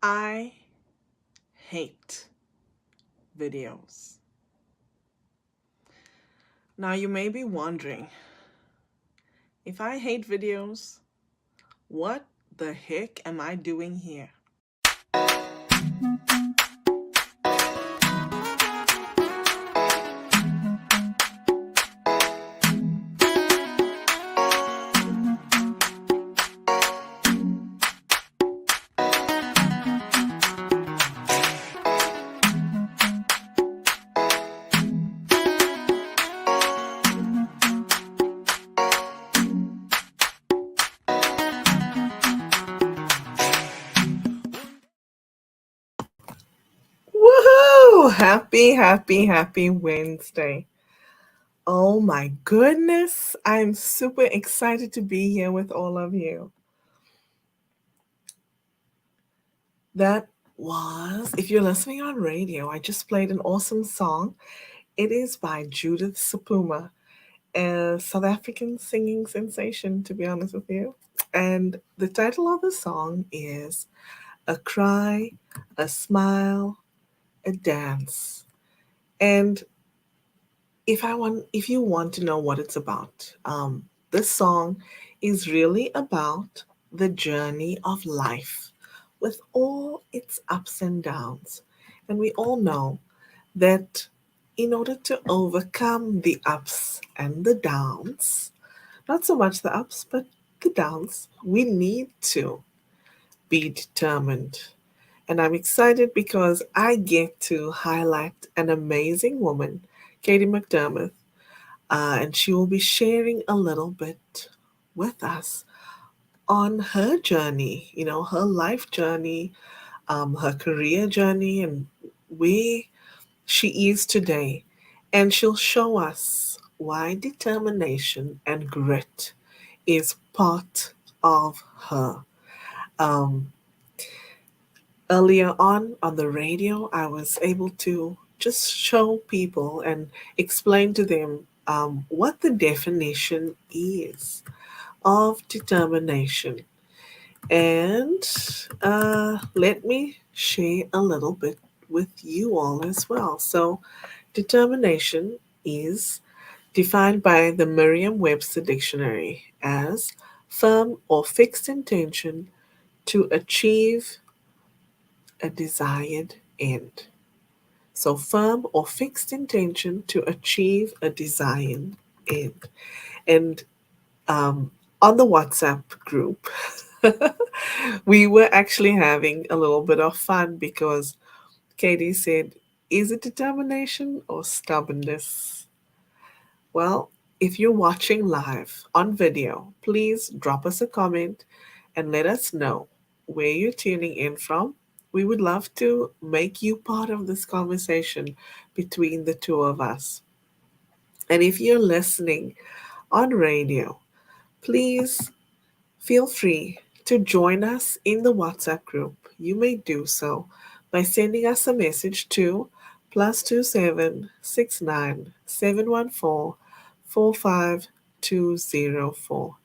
I hate videos. Now, you may be wondering, if I hate videos, what the heck am I doing here? Woohoo! Happy Wednesday. Oh my goodness. I'm super excited to be here with all of you. That was, if you're listening on radio, I just played an awesome song. It is by Judith Sapuma, a South African singing sensation, to be honest with you. And the title of the song is A Cry, a Smile, a Dance. And if you want to know what it's about, this song is really about the journey of life with all its ups and downs. And we all know that in order to overcome the ups and the downs, not so much the ups, but the downs, we need to be determined. And I'm excited because I get to highlight an amazing woman, 𝐃𝐄𝐓𝐄𝐑𝐌𝐈𝐍𝐀𝐓𝐈𝐎𝐍, and she will be sharing a little bit with us on her journey, her life journey, her career journey, and where she is today. And she'll show us why determination and grit is part of her. Um, Earlier on the radio, I was able to just show people and explain to them what the definition is of determination. And let me share a little bit with you all as well. So, determination is defined by the Merriam Webster Dictionary as firm or fixed intention to achieve a desired end. So, firm or fixed intention to achieve a desired end. And on the WhatsApp group, we were actually having a little bit of fun because Katie said, "Is it determination or stubbornness?" Well, if you're watching live on video, please drop us a comment and let us know where you're tuning in from. We would love to make you part of this conversation between the two of us. And if you're listening on radio, please feel free to join us in the WhatsApp group. You may do so by sending us a message to +276 9 714 45204.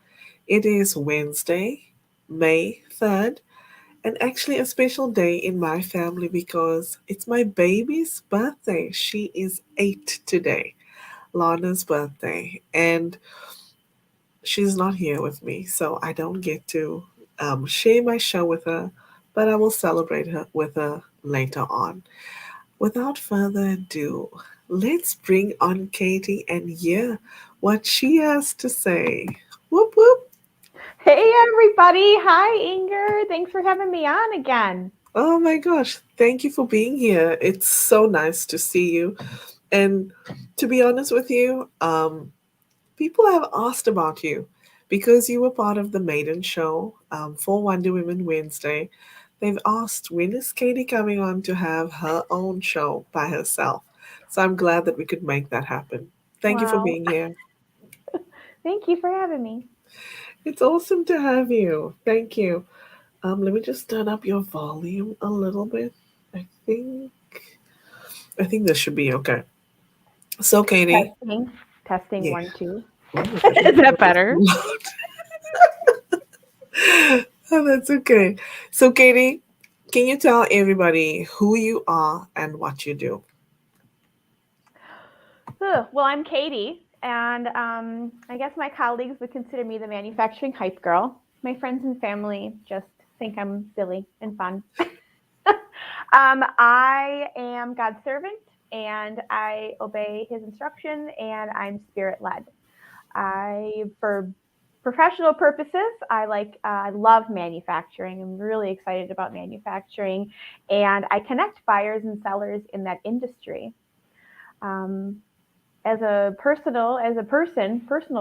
It is Wednesday, May 3rd, and actually a special day in my family because it's my baby's birthday. She is 8 today, Lana's birthday. And she's not here with me, so I don't get to share my show with her, but I will celebrate her with her later on. Without further ado, let's bring on Katie and hear what she has to say. Whoop whoop. Hey everybody. Hi Inger. Thanks for having me on again. Oh my gosh, thank you for being here. It's so nice to see you. And to be honest with you, people have asked about you because you were part of the maiden show for Wonder Women Wednesday. They've asked, when is Katie coming on to have her own show by herself? So I'm glad that we could make that happen. Thank you for Wow. being here. Thank you for having me. It's awesome to have you. Thank you. Let me just turn up your volume a little bit. I think I think this should be okay. So Katie, Testing. Testing yeah. one, two. Oh my goodness, Is that that was better? loud. Oh, that's okay. So Katie, Can you tell everybody who you are and what you do? Well, I'm Katie, and I guess my colleagues would consider me the manufacturing hype girl. My friends and family just think I'm silly and fun. I am God's servant, and I obey His instruction, and I'm spirit led. For professional purposes, I love manufacturing. I'm really excited about manufacturing, and I connect buyers and sellers in that industry. Um, personal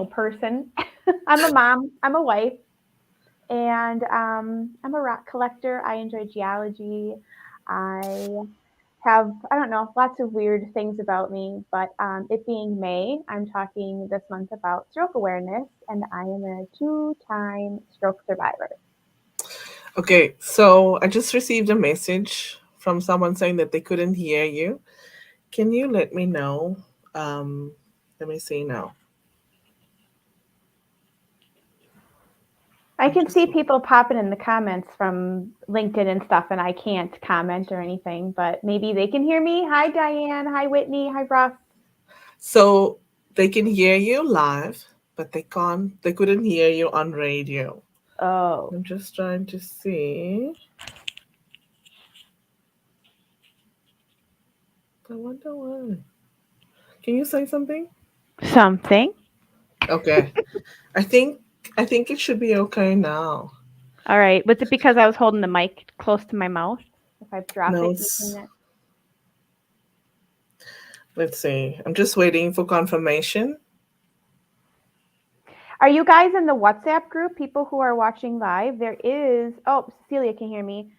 person, I'm a mom, I'm a wife, and I'm a rock collector. I enjoy geology. I I don't know, lots of weird things about me, but it being May, I'm talking this month about stroke awareness, and I am a two-time stroke survivor. Okay, so I just received a message from someone saying that they couldn't hear you. Can you let me know? Um, Let me see now. I I'm can just see people popping in the comments from LinkedIn and stuff, and I can't comment or anything, but maybe they can hear me. Hi, Diane. Hi, Whitney. Hi, Russ. so they can hear you live, but they couldn't hear you on radio. Oh, I'm just trying to see. I wonder why. Can you say something? something. Okay. I think I think it should be okay now. All right. Was it because I was holding the mic close to my mouth? If I drop No, it, you it's, can. let's see. I'm just waiting for confirmation. Are you guys in the WhatsApp group? People who are watching live, there is. Oh, Cecilia can hear me.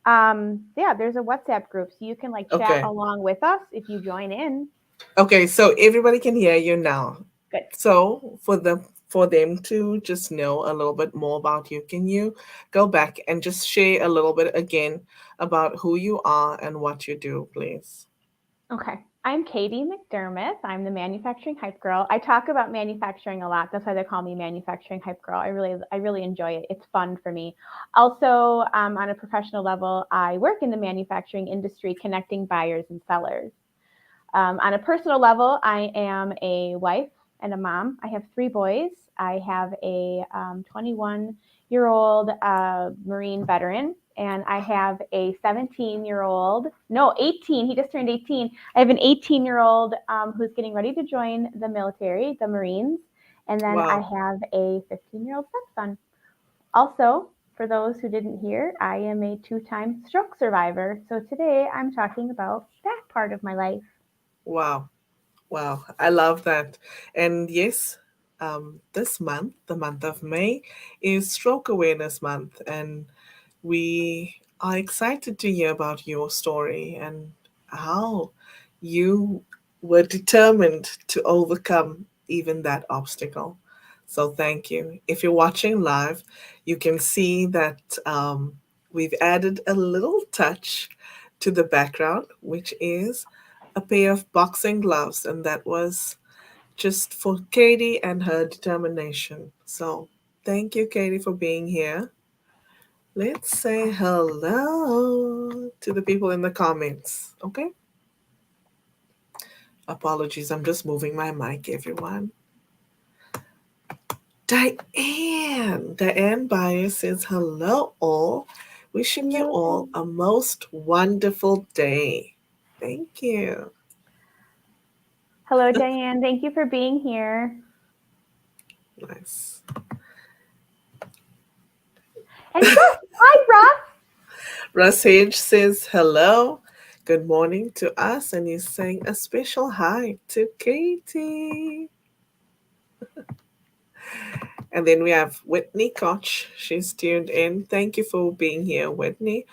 Yeah, there's a WhatsApp group, so you can like chat Okay. along with us if you join in. Okay, so everybody can hear you now. Good. So for them to just know a little bit more about you, can you go back and just share a little bit again about who you are and what you do, please? Okay. I'm Katie McDermott. I'm the manufacturing hype girl. I talk about manufacturing a lot. That's why they call me manufacturing hype girl. I really enjoy it. It's fun for me. Also, on a professional level, I work in the manufacturing industry, connecting buyers and sellers. On a personal level, I am a wife and a mom. I have three boys. I have a 21-year-old Marine veteran, and I have a 17-year-old, no, 18. He just turned 18. I have an 18-year-old who's getting ready to join the military, the Marines, and then I Wow. have a 15-year-old stepson. Also, for those who didn't hear, I am a two-time stroke survivor. So today I'm talking about that part of my life. Wow. Wow. I love that. And yes, this month, the month of May, is Stroke Awareness Month. And we are excited to hear about your story and how you were determined to overcome even that obstacle. So, thank you. If you're watching live, you can see that we've added a little touch to the background, which is a pair of boxing gloves, and that was just for Katie and her determination. So, thank you, Katie, for being here. Let's say hello to the people in the comments. Okay? Apologies, I'm just moving my mic, everyone. Diane Byers says hello, all. Wishing you Hello. all a most wonderful day. Thank you. Hello, Diane. Thank you for being here. Nice. And Russ, hi, Russ. Russ Hage says hello. Good morning to us, and he's saying a special hi to Katie. And then we have Whitney Koch. She's tuned in. Thank you for being here, Whitney.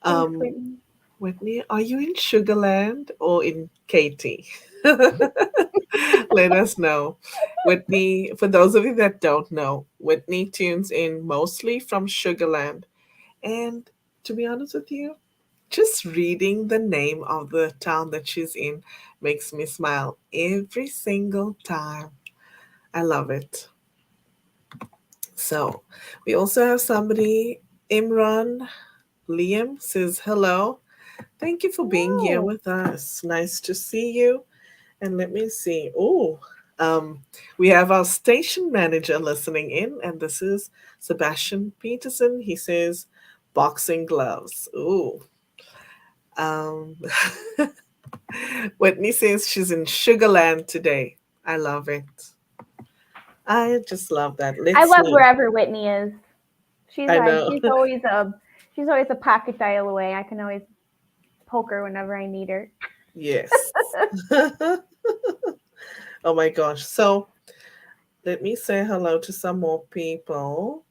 Thanks, Um, Whitney. Whitney, are you in Sugarland or in Katy? Let us know. Whitney, for those of you that don't know, Whitney tunes in mostly from Sugarland. And to be honest with you, just reading the name of the town that she's in makes me smile every single time. I love it. So, we also have somebody, Imran. Liam says hello. Thank you for being here Oh, with us. Nice to see you. And let me see. Oh, um, we have our station manager listening in, and this is Sebastian Peterson. He says, boxing gloves. Ooh. Um, Whitney says she's in Sugarland today. I love it. I just love that. I Let's love see. wherever Whitney is. She's I like know. she's always a pocket dial away. I can always poke her whenever I need her. Yes. Oh my gosh. So let me say hello to some more people.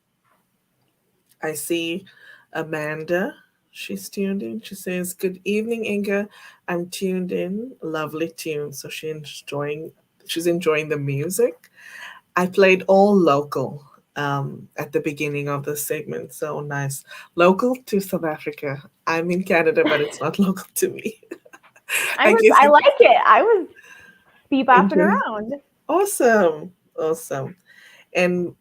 I see Amanda. She's tuned in. She says, "Good evening, Inga. I'm tuned in. Lovely tune." So she's enjoying the music. I played all local at the beginning of the segment. So nice. Local to South Africa. I'm in Canada, but it's not local to me. I guess I you like it. I was bebopping enjoy. around. Awesome. Awesome. And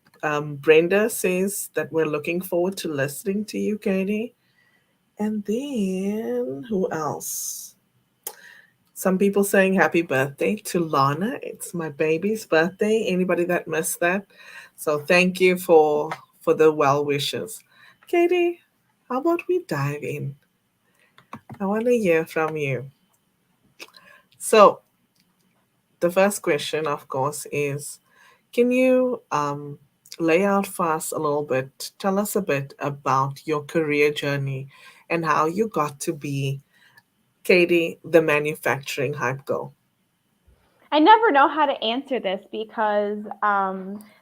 Brenda says that we're looking forward to listening to you, Katie. And then who else? Some people saying happy birthday to Lana. It's my baby's birthday. Anybody that missed that? So thank you for the well wishes. Katie, how about we dive in? I want to hear from you. So the first question, of course, is can you lay out for us a little bit, tell us a bit about your career journey and how you got to be Katie, the manufacturing hype girl? I never know how to answer this because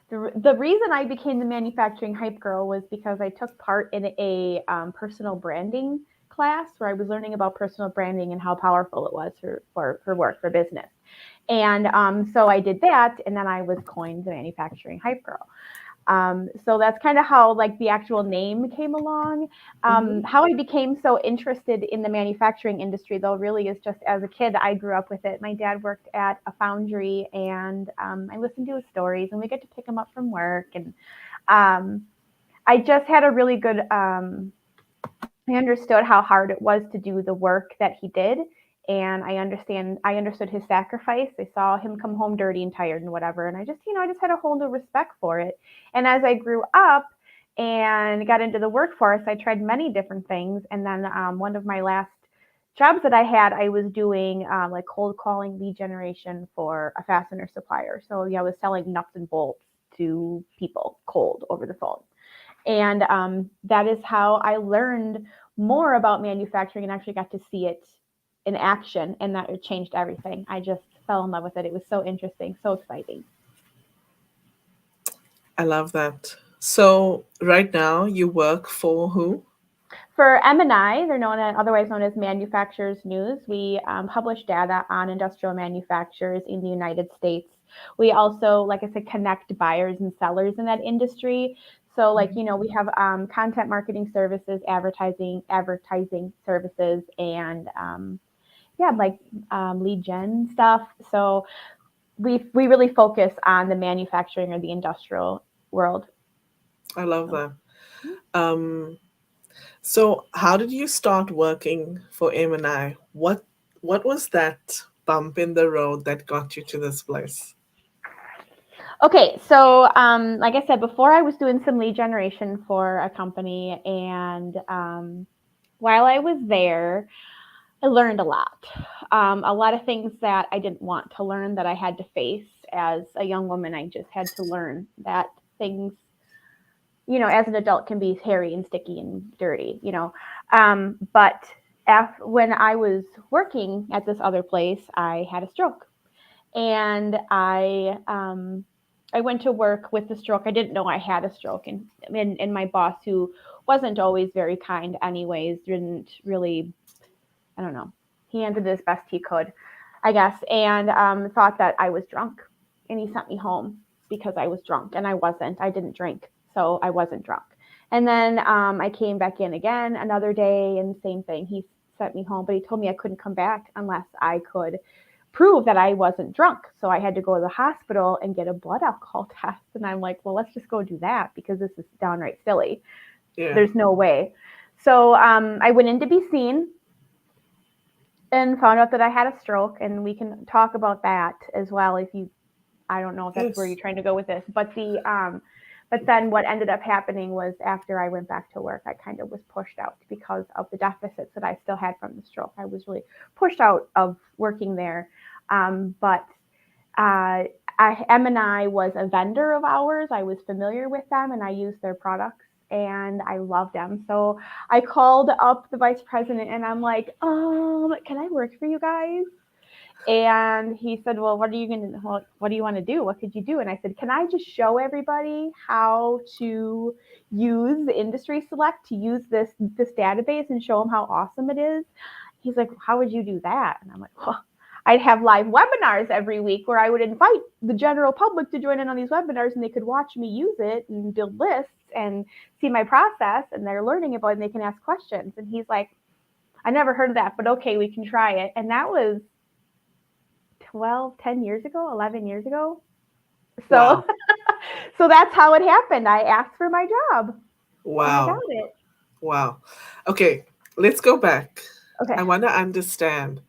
the reason I became the manufacturing hype girl was because I took part in a personal branding class where I was learning about personal branding and how powerful it was for work, for business. And so I did that, and then I was coined the manufacturing hype girl. So that's kind of how like the actual name came along. Hmm. How I became so interested in the manufacturing industry, though, really is just as a kid, I grew up with it. My dad worked at a foundry, and I listened to his stories, and we get to pick him up from work. And um, I just had a really good I understood how hard it was to do the work that he did. And I understood his sacrifice. I saw him come home dirty and tired and whatever. And I just had a whole new respect for it. And as I grew up and got into the workforce, I tried many different things. And then one of my last jobs that I had, I was doing like cold calling, lead generation for a fastener supplier. So yeah, I was selling nuts and bolts to people cold over the phone. And that is how I learned more about manufacturing and actually got to see it in action. And that changed everything. I just fell in love with it. It was so interesting, so exciting. I love that. So right now you work for who? For M&I, they're otherwise known as Manufacturers News. We publish data on industrial manufacturers in the United States. We also, like I said, connect buyers and sellers in that industry. So, like we have content marketing services, advertising services, and yeah, like lead gen stuff. So we really focus on the manufacturing or the industrial world. I love So, that. Um, so how did you start working for M&I? What was that bump in the road that got you to this place? okay, so like I said before, I was doing some lead generation for a company, and while I was there, I learned a lot of things that I didn't want to learn that I had to face as a young woman. I just had to learn that things, as an adult can be hairy and sticky and dirty, But when I was working at this other place, I had a stroke, and I went to work with the stroke. I didn't know I had a stroke, and my boss, who wasn't always very kind, anyways, didn't really. I don't know. He handled it as best he could, I guess, and thought that I was drunk, and he sent me home because I was drunk, and I wasn't. I didn't drink, so I wasn't drunk. And then I came back in again another day, and same thing. He sent me home, but he told me I couldn't come back unless I could prove that I wasn't drunk. So I had to go to the hospital and get a blood alcohol test. And I'm like, well, let's just go do that because this is downright silly. Yeah. There's no way. So I went in to be seen and found out that I had a stroke, and we can talk about that as well if you. I don't know if that's where you're Yes. trying to go with this, but then what ended up happening was after I went back to work, I kind of was pushed out because of the deficits that I still had from the stroke. I was really pushed out of working there, but uh, M&I was a vendor of ours. I was familiar with them and I used their products and I loved them. So I called up the vice president and I'm like, can I work for you guys? And he said, well, what do you want to do? What could you do? And I said, can I just show everybody how to use the industry select to use this database and show them how awesome it is? He's like, how would you do that? And I'm like, well, I'd have live webinars every week where I would invite the general public to join in on these webinars and they could watch me use it and build lists and see my process and they're learning about it and they can ask questions. And he's like, I never heard of that, but okay, we can try it. And that was 10 years ago, 11 years ago. So, Wow. so that's how it happened. I asked for my job and I got Wow. it. Wow. Okay, let's go back. I Okay. want to understand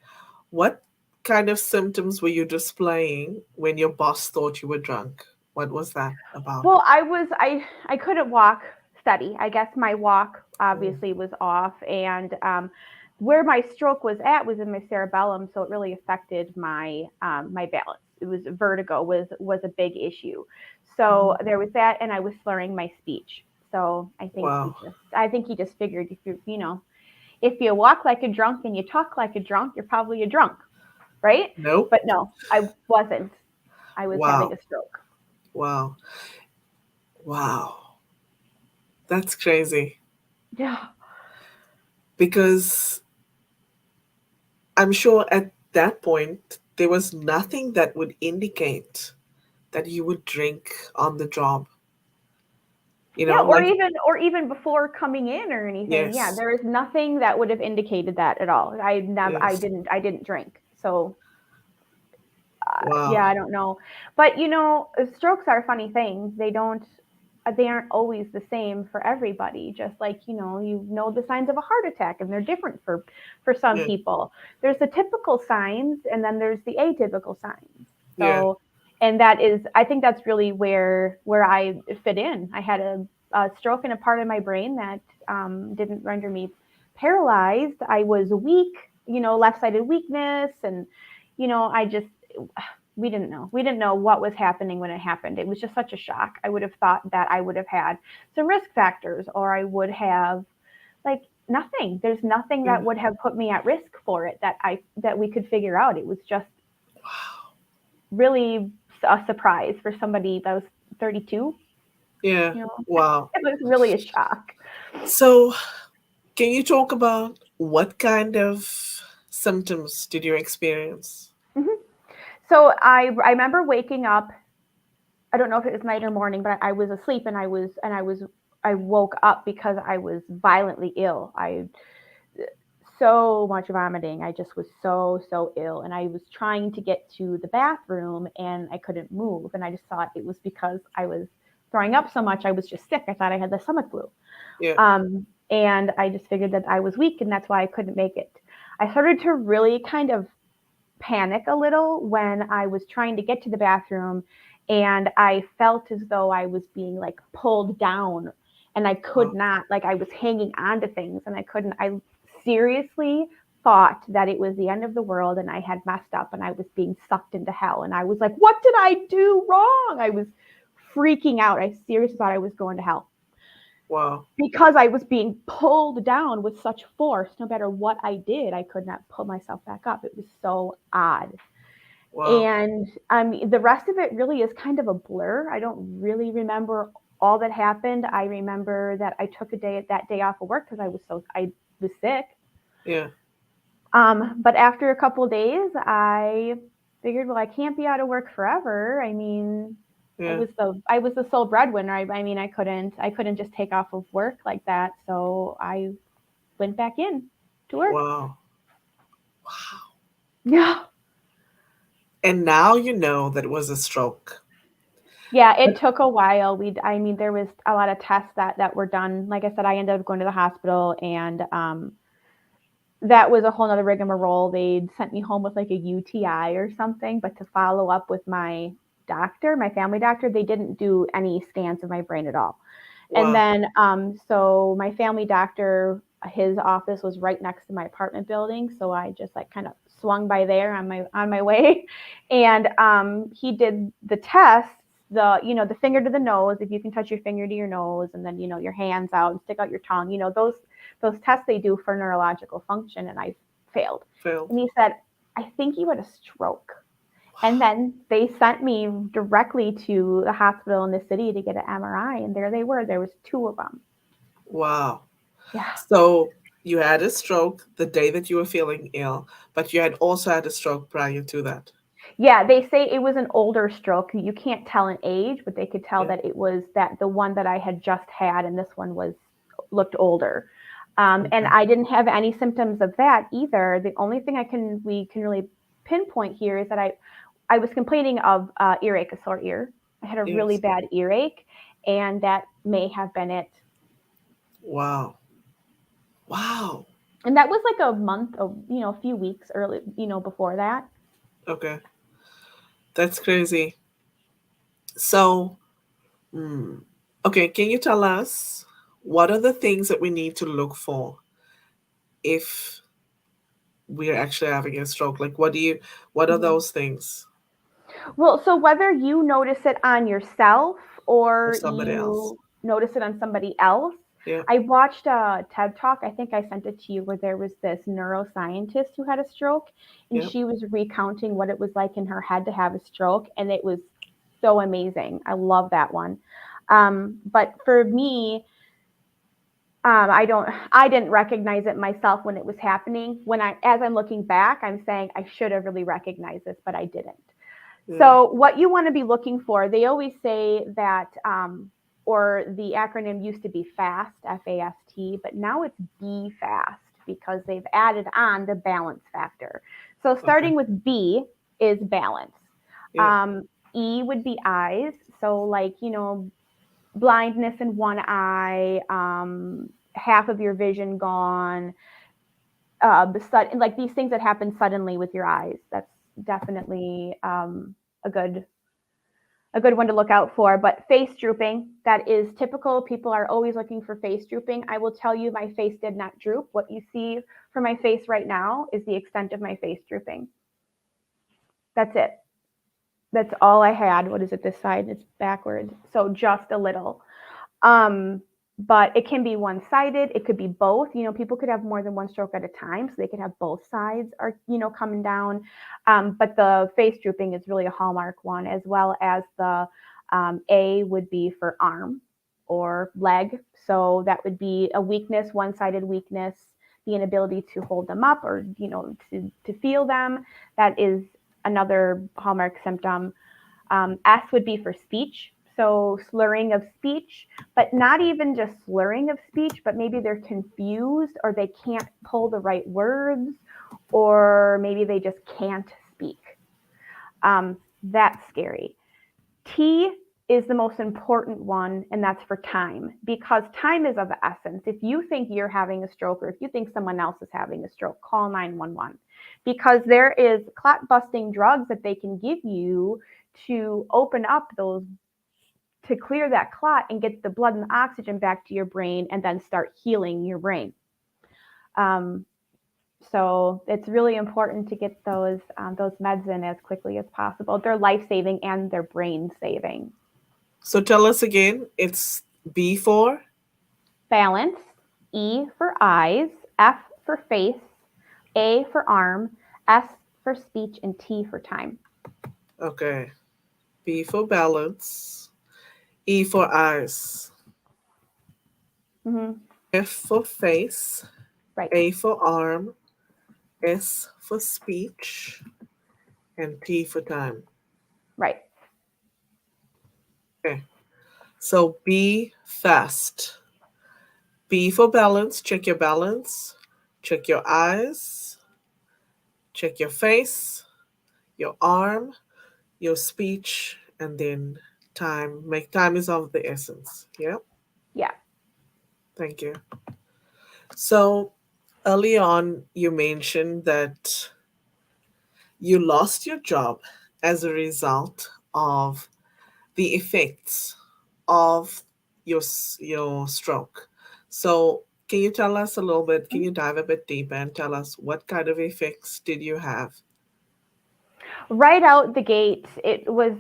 what kind of symptoms were you displaying when your boss thought you were drunk? What was that about? Well, I couldn't walk steady. I guess my walk Mm. obviously was off, and where my stroke was at was in my cerebellum, so it really affected my balance. It was vertigo was a big issue. So Mhm. there was that, and I was slurring my speech. So Wow. I think he just figured if you walk like a drunk and you talk like a drunk, you're probably a drunk, right? Nope. But no, I wasn't. I was having Wow. a stroke. Wow. Wow. That's crazy Yeah. because I'm sure at that point there was nothing that would indicate that you would drink on the job. Yeah, or Like, even before coming in or anything. Yeah, yes, there is nothing that would have indicated that at all. yes. I didn't drink. So, yeah, Wow. I don't know. But strokes are funny things. They aren't always the same for everybody. Just like, the signs of a heart attack and they're different for some Yeah. people. There's the typical signs and then there's the atypical signs. Yeah. So, and I think that's really where I fit in. I had a stroke in a part of my brain that didn't render me paralyzed. I was weak, left-sided weakness, and I just we didn't know what was happening when it happened. It was just such a shock. I would have thought that I would have had some risk factors, or I would have like nothing. There's nothing Yeah. that would have put me at risk for it that we could figure out. It was just really a surprise for somebody that was 32. Yeah. Wow. It was really a shock. So, can you talk about what kind of symptoms did you experience? Mhm. So I remember waking up. I don't know if it was night or morning, but I was asleep I woke up because I was violently ill. I so much vomiting. I just was so ill, and I was trying to get to the bathroom and I couldn't move, and I just thought it was because I was throwing up so much. I was just sick. I thought I had the stomach flu. Yeah. And I just figured that I was weak and that's why I couldn't make it. I started to really kind of panic a little when I was trying to get to the bathroom and I felt as though I was being like pulled down and I could Wow. not, like I was hanging on to things and I couldn't. I seriously thought that it was the end of the world and I had messed up and I was being sucked into hell. And I was like, what did I do wrong? I was freaking out. I seriously thought I was going to hell Wow. because I was being pulled down with such force. No matter what I did, I could not pull myself back up. It was so odd. Wow. And the rest of it really is kind of a blur. I don't really remember all that happened. I remember that I took that day off of work because I was sick. Yeah. But after a couple of days, I figured, well, I can't be out of work forever. I mean, Yeah. I was the sole breadwinner. I mean, I couldn't just take off of work like that. So I went back in to work. Wow. Wow. Yeah. And now you know that it was a stroke. Yeah, But it took a while. I mean, there was a lot of tests that were done. Like I said, I ended up going to the hospital, and that was a whole nother rigmarole. They'd sent me home with like a UTI or something, but to follow up with my doctor, my family doctor, they didn't do any scans of my brain at all. And wow, then, so my family doctor, his office was right next to my apartment building, so I just like kind of swung by there on my way, and he did the tests, the finger to the nose, if you can touch your finger to your nose, and then your hands out and stick out your tongue, those tests they do for neurological function, and I failed. failed. And he said, I think you had a stroke. And then they sent me directly to the hospital in the city to get an MRI, and there they were. There was two of them. Wow. Yeah. So you had a stroke the day that you were feeling ill, but you had also had a stroke prior to that. Yeah, they say it was an older stroke. You can't tell an age, but they could tell Yeah. that it was that the one that I had just had, and this one was looked older. And Okay. I didn't have any symptoms of that either. The only thing we can really pinpoint here is that I was complaining of earache, a sore ear. I had a really Yes. bad earache, and that may have been it. Wow. Wow. And that was like a month, a few weeks early, before that. Okay. That's crazy. So, hmm. Okay, can you tell us what are the things that we need to look for if we're actually having a stroke? Like, what are Mhm. those things Well, so whether you notice it on yourself for or somebody else? you notice it on somebody else, Yeah. I watched a TED talk. I think I sent it to you, where there was this neuroscientist who had a stroke, and Yeah. she was recounting what it was like in her head to have a stroke, and it was so amazing. I love that one. But for me, I didn't recognize it myself when it was happening. As I'm looking back, I'm saying I should have really recognized this, but I didn't. Yeah. So, what you want to be looking for, they always say that, or the acronym used to be FAST, FAST, but now it's B FAST because they've added on the balance factor. So, Okay. starting with B is balance. Yeah. Um, E would be eyes. So, like, blindness in one eye, half of your vision gone, like these things that happen suddenly with your eyes. That's definitely a good a good one to look out for. But face drooping, that is typical. People are always looking for face drooping. I will tell you, my face did not droop. What you see for my face right now is the extent of my face drooping. That's it. That's all I had. What is it? This side? It's backwards. So just a little. Um, but it can be one-sided. It could be both. People could have more than one stroke at a time, so they could have both sides are coming down. But the face drooping is really a hallmark one, as well as the A would be for arm or leg. So that would be a weakness, one-sided weakness, the inability to hold them up or to feel them. That is another hallmark symptom. S would be for speech, so slurring of speech, but not even just slurring of speech, but maybe they're confused or they can't pull the right words, or maybe they just can't speak. That's scary. T is the most important one, and that's for time, because time is of the essence. If you think you're having a stroke or if you think someone else is having a stroke, call 911, because there is clot busting drugs that they can give you to open up those, to clear that clot and get the blood and the oxygen back to your brain and then start healing your brain. Um, so it's really important to get those meds in as quickly as possible. They're life saving and they're brain saving. So tell us again, it's B4. Balance, E for eyes, F for face, A for arm, S for speech, and T for time. Okay. B for balance, E for eyes, Mm-hmm. F for face, Right, A for arm, S for speech, and T for time. right. Okay. So be fast. B for balance, check your balance, check your eyes, check your face, your arm, your speech, and then time is of the essence. Yeah. Yeah. Thank you. So early on, you mentioned that you lost your job as a result of the effects of your stroke. So, can you tell us a little bit? Can you dive a bit deeper and tell us what kind of effects did you have? Right out the gate, it was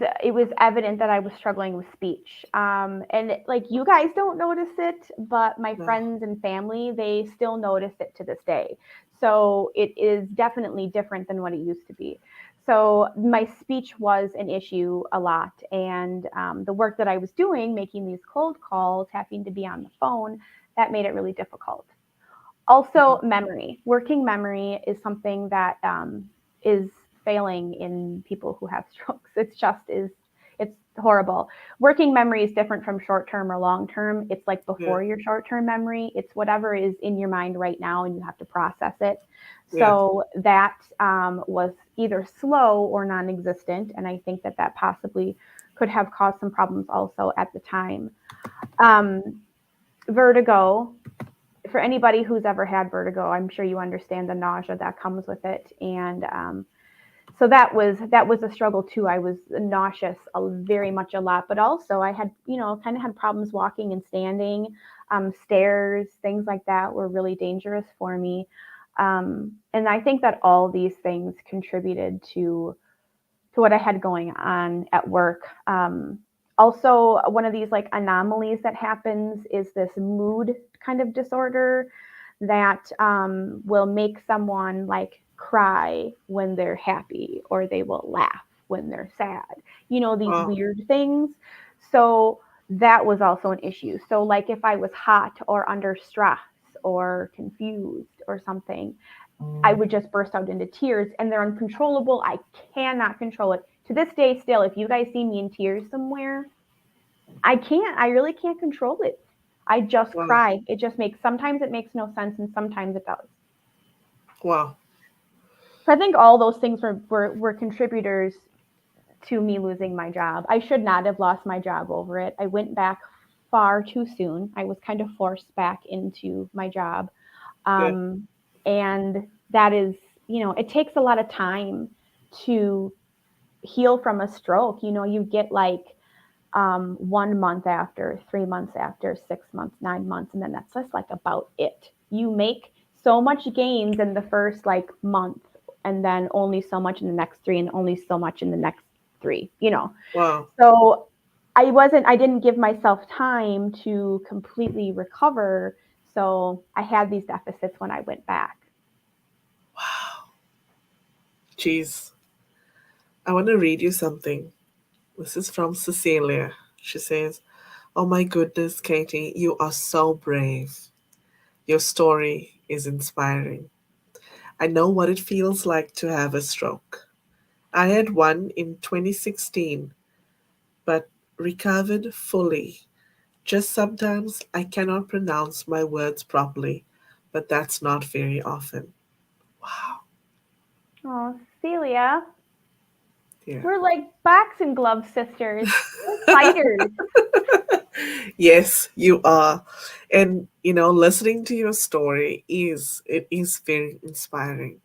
evident that I was struggling with speech. And like you guys don't notice it, but my No. friends and family, they still notice it to this day. So it is definitely different than what it used to be. So my speech was an issue a lot, and the work that I was doing, making these cold calls, having to be on the phone, that made it really difficult. Also, memory. Working memory is something that is failing in people who have strokes. It's horrible. Working memory is different from short term or long term. It's like Yeah. before your short term memory. It's whatever is in your mind right now, and you have to process it. Yeah. So that was either slow or non-existent, and I think that that possibly could have caused some problems also at the time. Um, Vertigo, for anybody who's ever had vertigo, I'm sure you understand the nausea that comes with it. And so that was a struggle too. I was nauseous very much a lot, but also I had kind of had problems walking and standing. Stairs, things like that were really dangerous for me. And I think that all these things contributed to what I had going on at work. Also, one of these like anomalies that happens is this mood kind of disorder that will make someone like cry when they're happy, or they will laugh when they're sad. These Wow. weird things. So that was also an issue. So, like if I was hot or under stress or confused or something, I would just burst out into tears, and they're uncontrollable. I cannot control it. To this day, still, if you guys see me in tears somewhere, I can't. I really can't control it. I just Wow. cry. Sometimes it makes no sense, and sometimes it does. Wow. So I think all those things were contributors to me losing my job. I should not have lost my job over it. I went back far too soon. I was kind of forced back into my job. Yeah. Um, and that is, it takes a lot of time to heal from a stroke. You get like 1 month after, 3 months after, 6 months, 9 months, and then that's just like about it. You make so much gains in the first like month, and then only so much in the next three, and only so much in the next three. Wow. So I didn't give myself time to completely recover. So I had these deficits when I went back. Wow. Jeez. I want to read you something. This is from Cecilia. She says, "Oh my goodness, Katie, you are so brave. Your story is inspiring. I know what it feels like to have a stroke. I had one in 2016, but recovered fully. Just sometimes I cannot pronounce my words properly, but that's not very often." Wow. Oh, Celia, Yeah. we're like boxing glove sisters. We're fighters. Yes, you are. And listening to your story is very inspiring.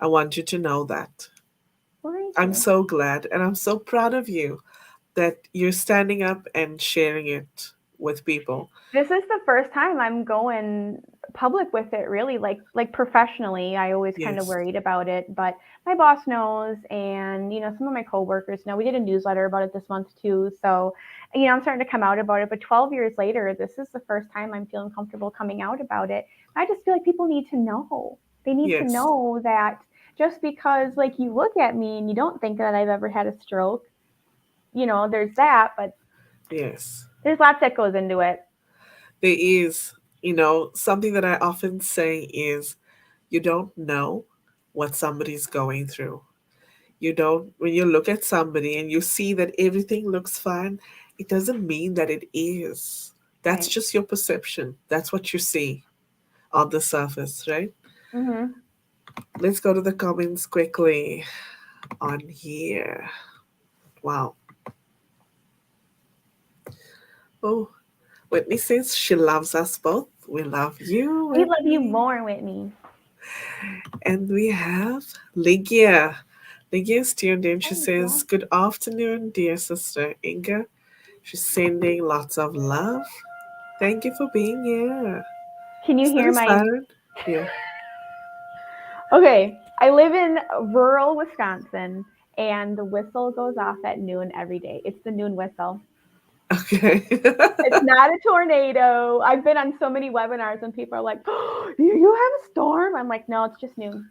I want you to know that. Well, thank I'm you. so glad and I'm so proud of you that you're standing up and sharing it with people. This is the first time I'm going public with it, really, like professionally. I always kind of Yes. worried about it, but my boss knows, and some of my coworkers know. We did a newsletter about it this month too, so I'm starting to come out about it. But 12 years later, this is the first time I'm feeling comfortable coming out about it. I just feel like people need to know. They need to Yes. know that just because like you look at me and you don't think that I've ever had a stroke, there's that, but Yes. there's lots that goes into it. There is, something that I often say is you don't know what somebody's going through. You don't, when you look at somebody and you see that everything looks fine, it doesn't mean that it is. That's Right. just your perception. That's what you see on the surface, right? Mm-hmm. Let's go to the comments quickly on here. Wow. Oh, Whitney says she loves us both. We love you, We love you Whitney. more, Whitney. And we have Ligia. Ligia is tuned in. She Oh, says, yeah. "Good afternoon, dear sister Inga." She's sending lots of love. Thank you for being here. Can you Is that hear a my? siren? Yeah. Okay, I live in rural Wisconsin, and the whistle goes off at noon every day. It's the noon whistle. Okay. It's not a tornado. I've been on so many webinars and people are like, oh, you have a storm? I'm like, no, it's just noon.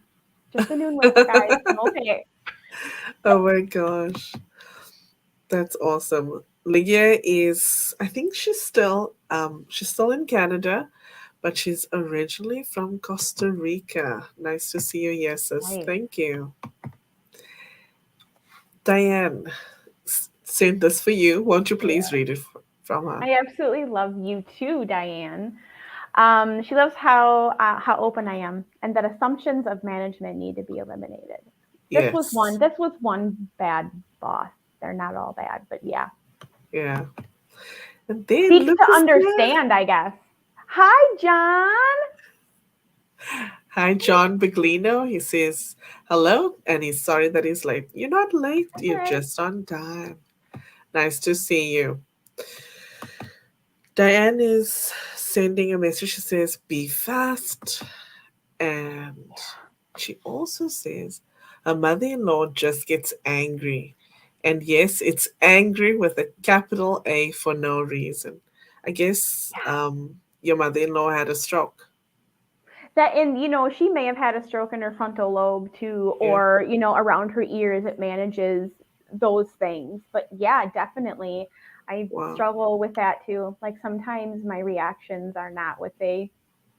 Just the noon whistle, guys. I'm okay. Oh my gosh. That's awesome. Ligia is, I think she's still in Canada, but she's originally from Costa Rica. Nice to see you, yeses. Nice. Thank you. Diane sent this for you. Won't you please Yeah. read it from her? I absolutely love you too, Diane. She loves how open I am, and that assumptions of management need to be eliminated. This was one. Yes. This was one bad boss. They're not all bad, but yeah. Yeah. And then Seeks look to who's here. understand, I guess. Hi, John. Hi, John Biglino. He says hello, and he's sorry that he's late. You're not late. That's all You're right. just on time. Nice to see you. Diane is sending a message. She says, "Be fast." And she also says, her mother in law just gets angry. And yes, it's angry with a capital A for no reason. I guess your mother in law had a stroke. That and she may have had a stroke in her frontal lobe too, Yeah. or around her ears. It manages those things. But yeah, definitely, I Wow. struggle with that too. Like sometimes my reactions are not what they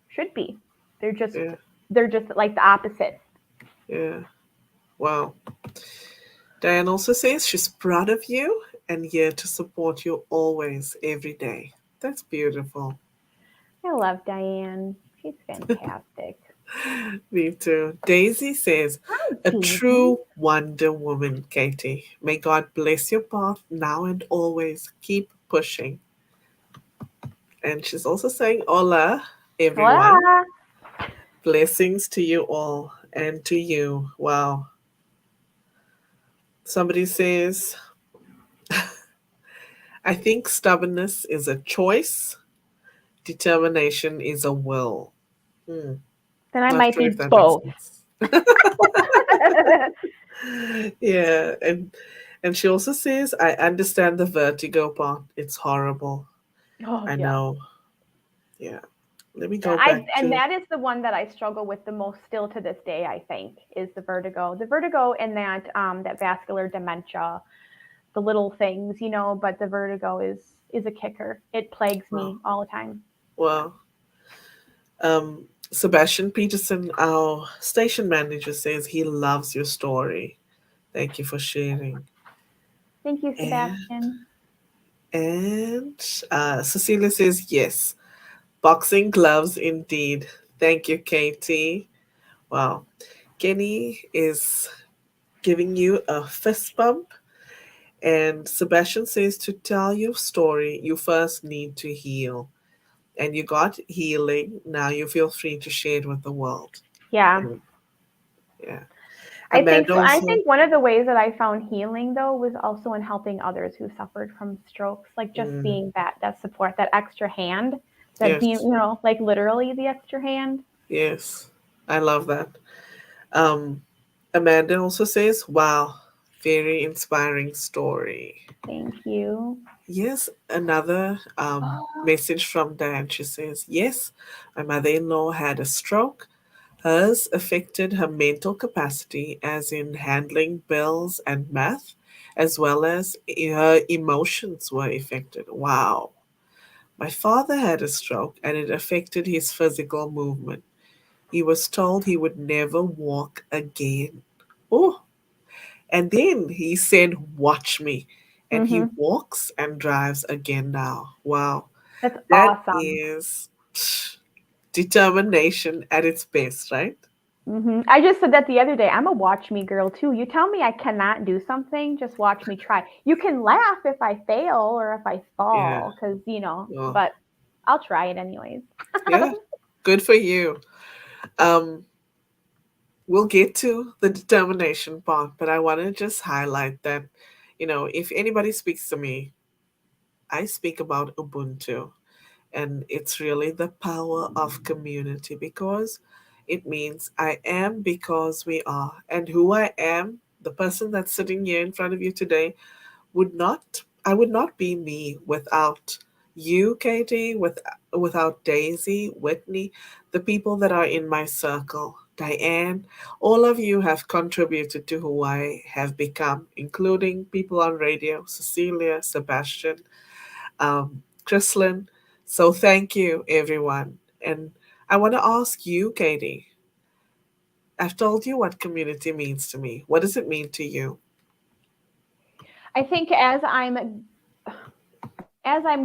should be. They're just Yeah. they're just like the opposite. Yeah. Wow. Diane also says she's proud of you and here to support you always, every day. That's beautiful. I love Diane. She's fantastic. Me too. Daisy says, Hi, a Daisy. true Wonder Woman, Katie. May God bless your path now and always. Keep pushing. And she's also saying, hola, everyone. Hola. Blessings to you all and to you. Wow. Somebody says, I think stubbornness is a choice, determination is a will. Hmm. Then I Not might sure if be that makes both. sense. Yeah, and she also says, I understand the vertigo part. It's horrible. Oh I yeah. know. Yeah. Let me Yeah, go I back and to that is the one that I struggle with the most still to this day, I think, is the vertigo. The vertigo and that vascular dementia, the little things, but the vertigo is a kicker. It plagues well, me all the time. well, um Sebastian Peterson, our station manager, says he loves your story. Thank you for sharing. Thank you, And Sebastian. Cecilia says yes. Boxing gloves indeed. Thank you, Katie. Wow. Kenny is giving you a fist bump. And Sebastian says to tell your story, you first need to heal. And you got healing. Now you feel free to share it with the world. Yeah. Mm, yeah. I think Amanda so. I also. think one of the ways that I found healing though was also in helping others who suffered from strokes, like just Mm, being that support, that extra hand, that being, yes. like literally the extra hand. Yes. I love that. Um, Amanda also says, wow, very inspiring story. Thank you. Yes, another message from Diane. She says, yes, my mother in law had a stroke. Hers affected her mental capacity, as in handling bills and math, as well as her emotions were affected. Wow. My father had a stroke and it affected his physical movement. He was told he would never walk again. Oh, and then he said, watch me. And he Mhm. walks and drives again now. Wow. That's That awesome. is determination at its best, right? I just said that the other day. I'm a watch me girl too. You tell me I cannot do something, just watch me try. You can laugh if I fail or if I Yeah. fall, because, Well, but I'll try it anyways. yeah. Good for you. Um, we'll get to the determination part, but I want to just highlight that, if anybody speaks to me, I speak about Ubuntu. And it's really the power of community because it means I am because we are. And who I am, the person that's sitting here in front of you today, I would not be me without you, Katie, without Daisy, Whitney, the people that are in my circle. Diane, all of you have contributed to who I have become, including people on radio, Cecilia, Sebastian, Chrislyn. So thank you, everyone. And I want to ask you, Katie, I've told you what community means to me. What does it mean to you? I think as I'm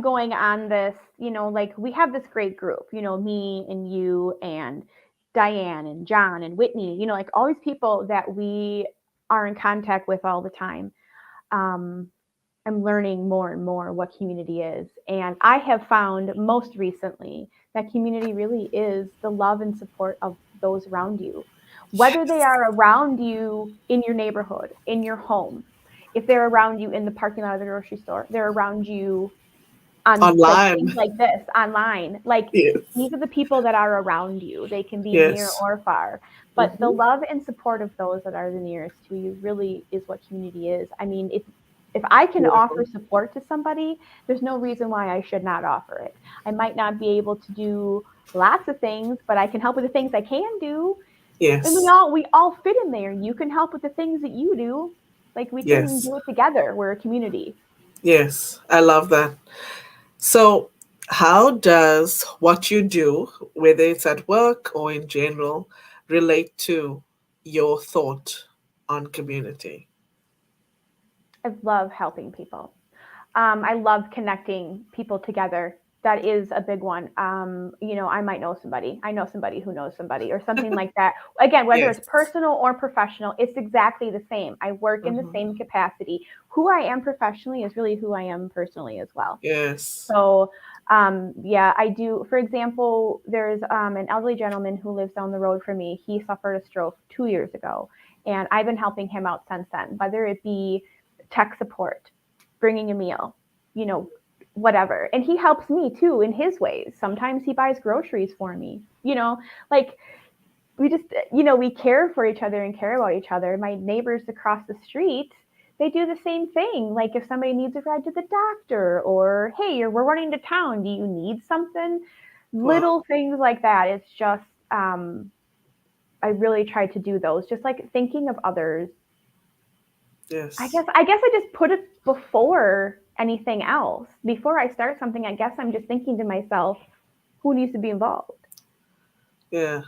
going on this, like we have this great group, me and you and Diane and John and Whitney, like all these people that we are in contact with all the time. Um, I'm learning more and more what community is. And I have found most recently that community really is the love and support of those around you, whether they Yes. are around you in your neighborhood, in your home, if they're around you in the parking lot of the grocery store, they're around you on like Online. things like this online. Like Yes. these are the people that are around you. They can be near Yes. or far. But the Hmm. love and support of those that are the nearest to you really is what community is. I mean, if I can offer Beautiful. support to somebody, there's no reason why I should not offer it. I might not be able to do lots of things, but I can help with the things I can do. And we Yes. all we all fit in there. You can help with the things that you do. Like we can Yes. do it together. We're a community. Yes. I love that. So, how does what you do, whether it's at work or in general, relate to your thought on community? I love helping people. I love connecting people together. That is a big one. I might know somebody. I know somebody who knows somebody or something like that. Again, whether Yes. it's personal or professional, it's exactly the same. I work in the Hmm. same capacity. Who I am professionally is really who I am personally as well. Yes. So, yeah, I do. For example, there's an elderly gentleman who lives down the road from me. He suffered a stroke 2 years ago, and I've been helping him out since then, whether it be tech support, bringing a meal, you know, whatever. And he helps me too in his ways. Sometimes he buys groceries for me, like we just, we care for each other and care about each other. My neighbors across the street, they do the same thing. Like if somebody needs a ride to the doctor or, hey, we're running to town, do you need something? Wow. Little things like that. It's just, um, I really try to do those, just like thinking of others. I Yes. guess I guess I just put it before anything else. Before I start something, I guess I'm just thinking to myself, who needs to be involved? Yeah.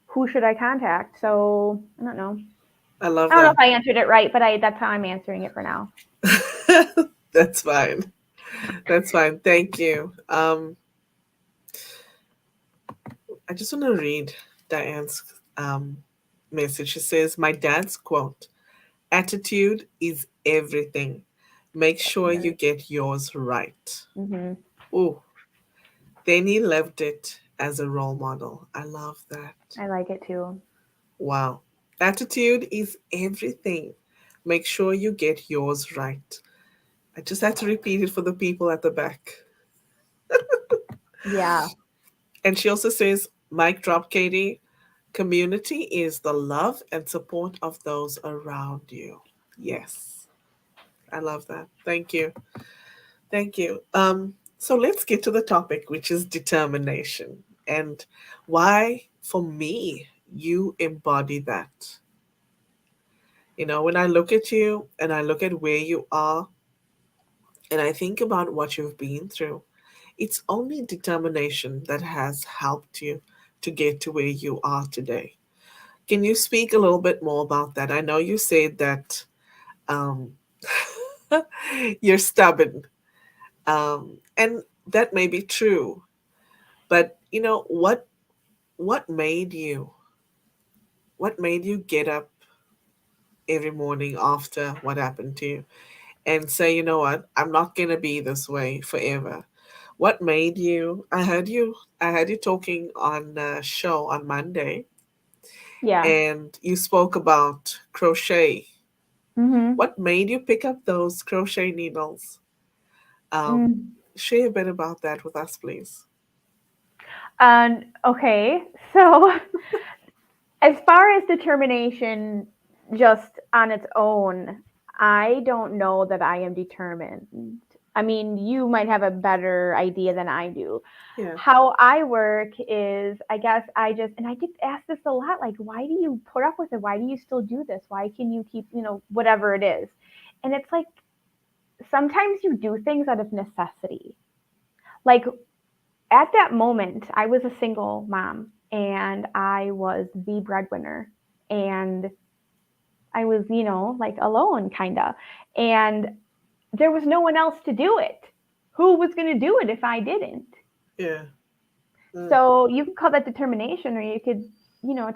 Who should I contact? So I don't know. I love I don't know that. if I answered it right, but that's how I'm answering it for now. That's fine. That's fine. Thank you. I just want to read Diane's um, message. She says, "My dad's quote: attitude is everything. Make sure you get yours right." Mm-hmm. Oh, then he lived it as a role model. I love that. I like it too. Wow. Attitude is everything. Make sure you get yours right. I just had to repeat it for the people at the back. Yeah. And she also says, mic drop, Katie. Community is the love and support of those around you. Yes, I love that. Thank you. Thank you. So let's get to the topic, which is determination and why, for me, you embody that. When I look at you and I look at where you are and I think about what you've been through, it's only determination that has helped you to get to where you are today. Can you speak a little bit more about that? I know you said that um, you're stubborn, and that may be true. But what made you? what made you get up every morning after what happened to you and say, you know what, I'm not gonna be this way forever? What made you? I heard you talking on a show on Monday, Yeah. and you spoke about crochet. Mm-hmm. What made you pick up those crochet needles? Um, Mm. Share a bit about that with us, please. And okay, so as far as determination just on its own, I don't know that I am determined. I mean, you might have a better idea than I do. Yeah, How I work is, I guess I just, and I get asked this a lot, like, why do you put up with it? Why do you still do this? Why can you keep, whatever it is? And it's like, sometimes you do things out of necessity. Like at that moment, I was a single mom and I was the breadwinner. And I was, like alone kind of. And there was no one else to do it. Who was going to do it if I didn't? yeah, mm, So you could call that determination, or you could,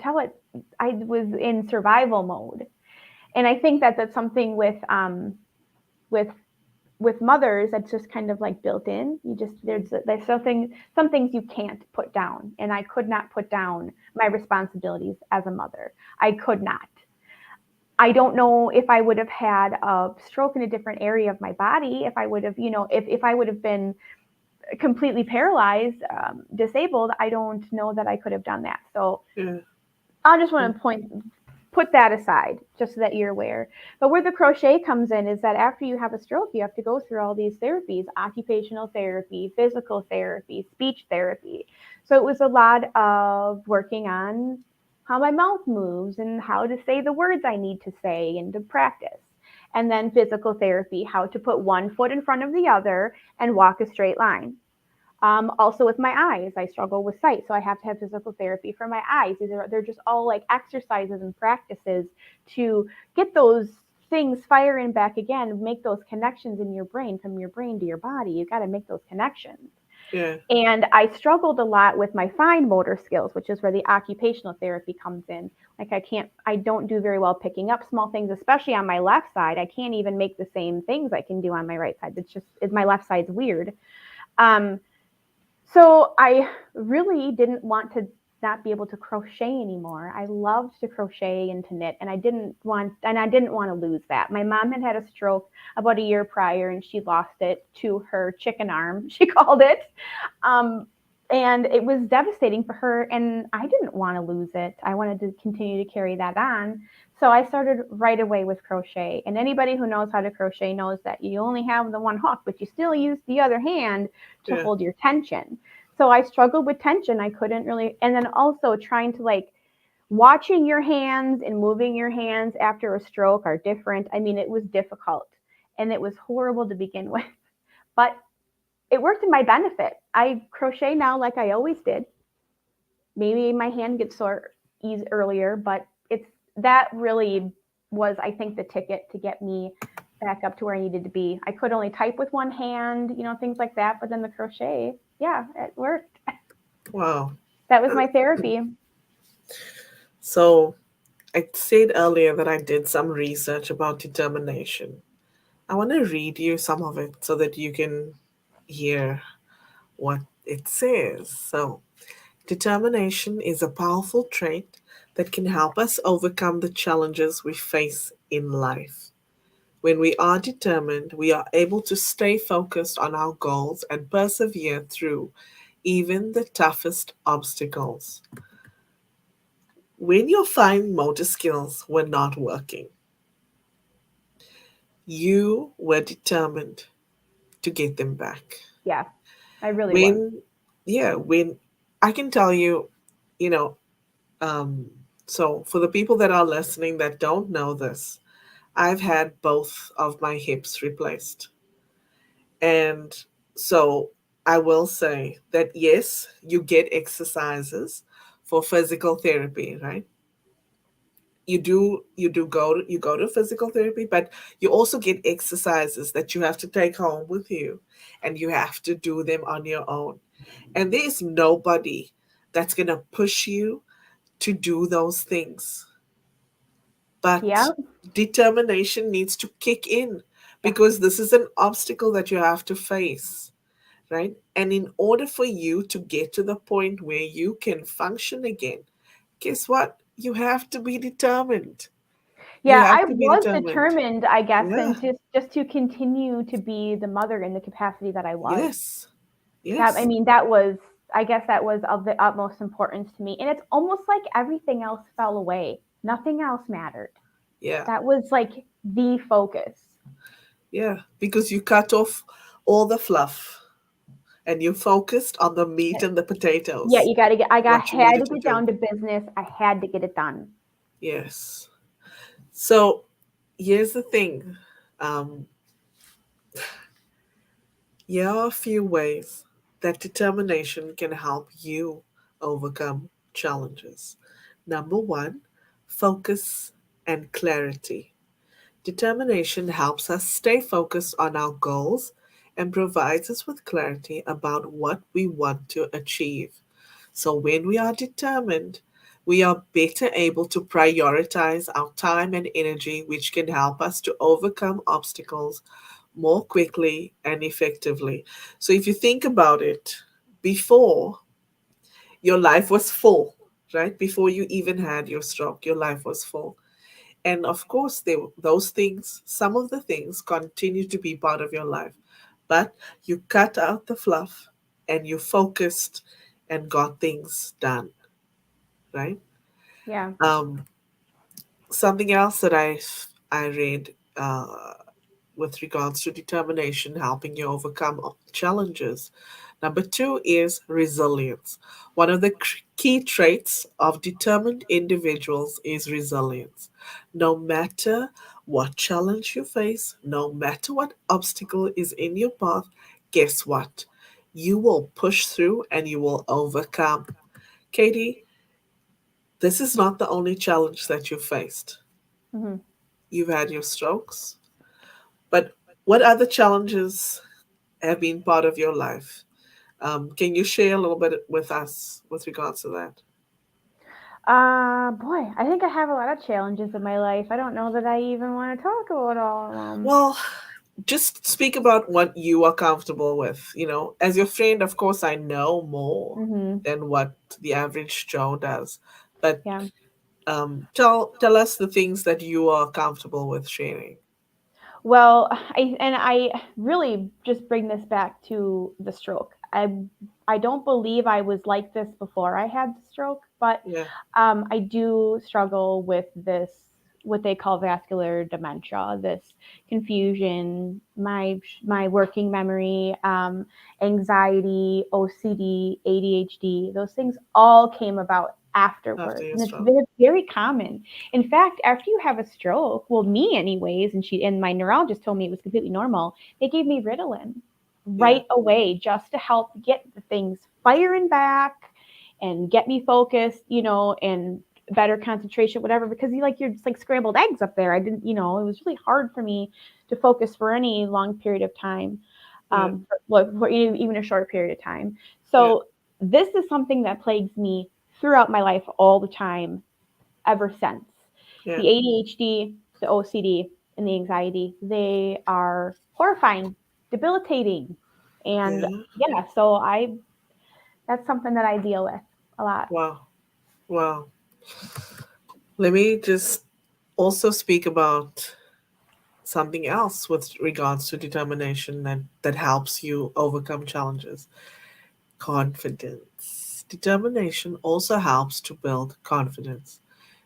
tell it I was in survival mode. And I think that that's something with with mothers that's just kind of like built in. You just there's some things you can't put down, and I could not put down my responsibilities as a mother. I could not. I don't know if I would have had a stroke in a different area of my body, if I would have, if I would have been completely paralyzed, disabled. I don't know that I could have done that. So yeah, I just want mm, to put that aside just so that you're aware. But where the crochet comes in is that after you have a stroke, you have to go through all these therapies: occupational therapy, physical therapy, speech therapy. So it was a lot of working on how my mouth moves and how to say the words I need to say and to practice. And then physical therapy, how to put one foot in front of the other and walk a straight line. Also with my eyes, I struggle with sight, so I have to have physical therapy for my eyes. They're just all like exercises and practices to get those things firing back again, make those connections in your brain, from your brain to your body. You got to make those connections. yeah, And I struggled a lot with my fine motor skills, which is where the occupational therapy comes in. Like I don't do very well picking up small things, especially on my left side. I can't even make the same things I can do on my right side. My left side's weird. Um, so I really didn't want to not be able to crochet anymore. I loved to crochet and to knit, and I didn't want to lose that. My mom had had a stroke about a year prior, and she lost it to her chicken arm, she called it. Um, and it was devastating for her, and I didn't want to lose it. I wanted to continue to carry that on. So I started right away with crochet. And anybody who knows how to crochet knows that you only have the one hook, but you still use the other hand to yeah, hold your tension. So I struggled with tension. I couldn't really, and then also trying to like watching your hands and moving your hands after a stroke are different. I mean, it was difficult and it was horrible to begin with, but it worked in my benefit. I crochet now like I always did. Maybe my hand gets sore earlier, but it's that really was, I think, the ticket to get me back up to where I needed to be. I could only type with one hand, things like that, but then the crochet, yeah, it worked. wow. That was my therapy. So I said earlier that I did some research about determination. I want to read you some of it so that you can hear what it says. So, determination is a powerful trait that can help us overcome the challenges we face in life. When we are determined, we are able to stay focused on our goals and persevere through even the toughest obstacles. When your fine motor skills were not working, you were determined to get them back. Yeah, I really was. When, yeah, when I can tell you, you know, um, so for the people that are listening that don't know this, I've had both of my hips replaced. And so I will say that yes, you get exercises for physical therapy, right? You go to physical therapy, but you also get exercises that you have to take home with you and you have to do them on your own. And there's nobody that's going to push you to do those things. But Yep. determination needs to kick in Yeah. because this is an obstacle that you have to face, right? And in order for you to get to the point where you can function again, guess what? You have to be determined. You Yeah, have I to be was determined. determined, I guess, and Yeah. just to continue to be the mother in the capacity that I was. Yes. That, I Yes. mean, that was, I guess that was of the utmost importance to me. And it's almost like everything else fell away. Nothing else mattered. Yeah. That was like the focus. Yeah. Because you cut off all the fluff and you focused on the meat and the Yeah, potatoes, you got to get, what you had needed to to get do. down to business. I had to get it done. Yes. So here's the thing. Um, here are a few ways that determination can help you overcome challenges. Number one, focus and clarity. Determination helps us stay focused on our goals and provides us with clarity about what we want to achieve. So, when we are determined, we are better able to prioritize our time and energy, which can help us to overcome obstacles more quickly and effectively. So, if you think about it, before your life was full, right? Before you even had your stroke, your life was full. And of course, those things, some of the things continue to be part of your life, but you cut out the fluff and you focused and got things done, right? Yeah. Um, Something else that I read with regards to determination helping you overcome challenges. Number two is resilience. One of the key traits of determined individuals is resilience. No matter what challenge you face, no matter what obstacle is in your path, guess what? You will push through and you will overcome. Katie, this is not the only challenge that you faced. Hmm. You've had your strokes, but what other challenges have been part of your life? Can you share a little bit with us with regards to that? Boy, I think I have a lot of challenges in my life. I don't know that I even want to talk about all of them. Well, just speak about what you are comfortable with. You know, as your friend, of course, I know more Hmm. than what the average Joe does. But Yeah. tell us the things that you are comfortable with sharing. Well, I really just bring this back to the stroke. I don't believe I was like this before I had the stroke, but Yeah, I do struggle with this, what they call vascular dementia, this confusion, my working memory, anxiety, OCD, ADHD. Those things all came about after afterwards, your and it's stroke. very common. In fact, after you have a stroke, well, me anyways, and my neurologist told me it was completely normal. They gave me Ritalin Yeah, right away just to help get the things firing back and get me focused, and better concentration, whatever, because you're just like scrambled eggs up there. I didn't, it was really hard for me to focus for any long period of time, yeah, for even a short period of time. yeah, So this is something that plagues me throughout my life all the time ever since. yeah, The ADHD, the OCD, and the anxiety, they are horrifying, debilitating. And yeah. yeah, so that's something that I deal with a lot. Wow, wow. Let me just also speak about something else with regards to determination that helps you overcome challenges. Confidence. Determination also helps to build confidence.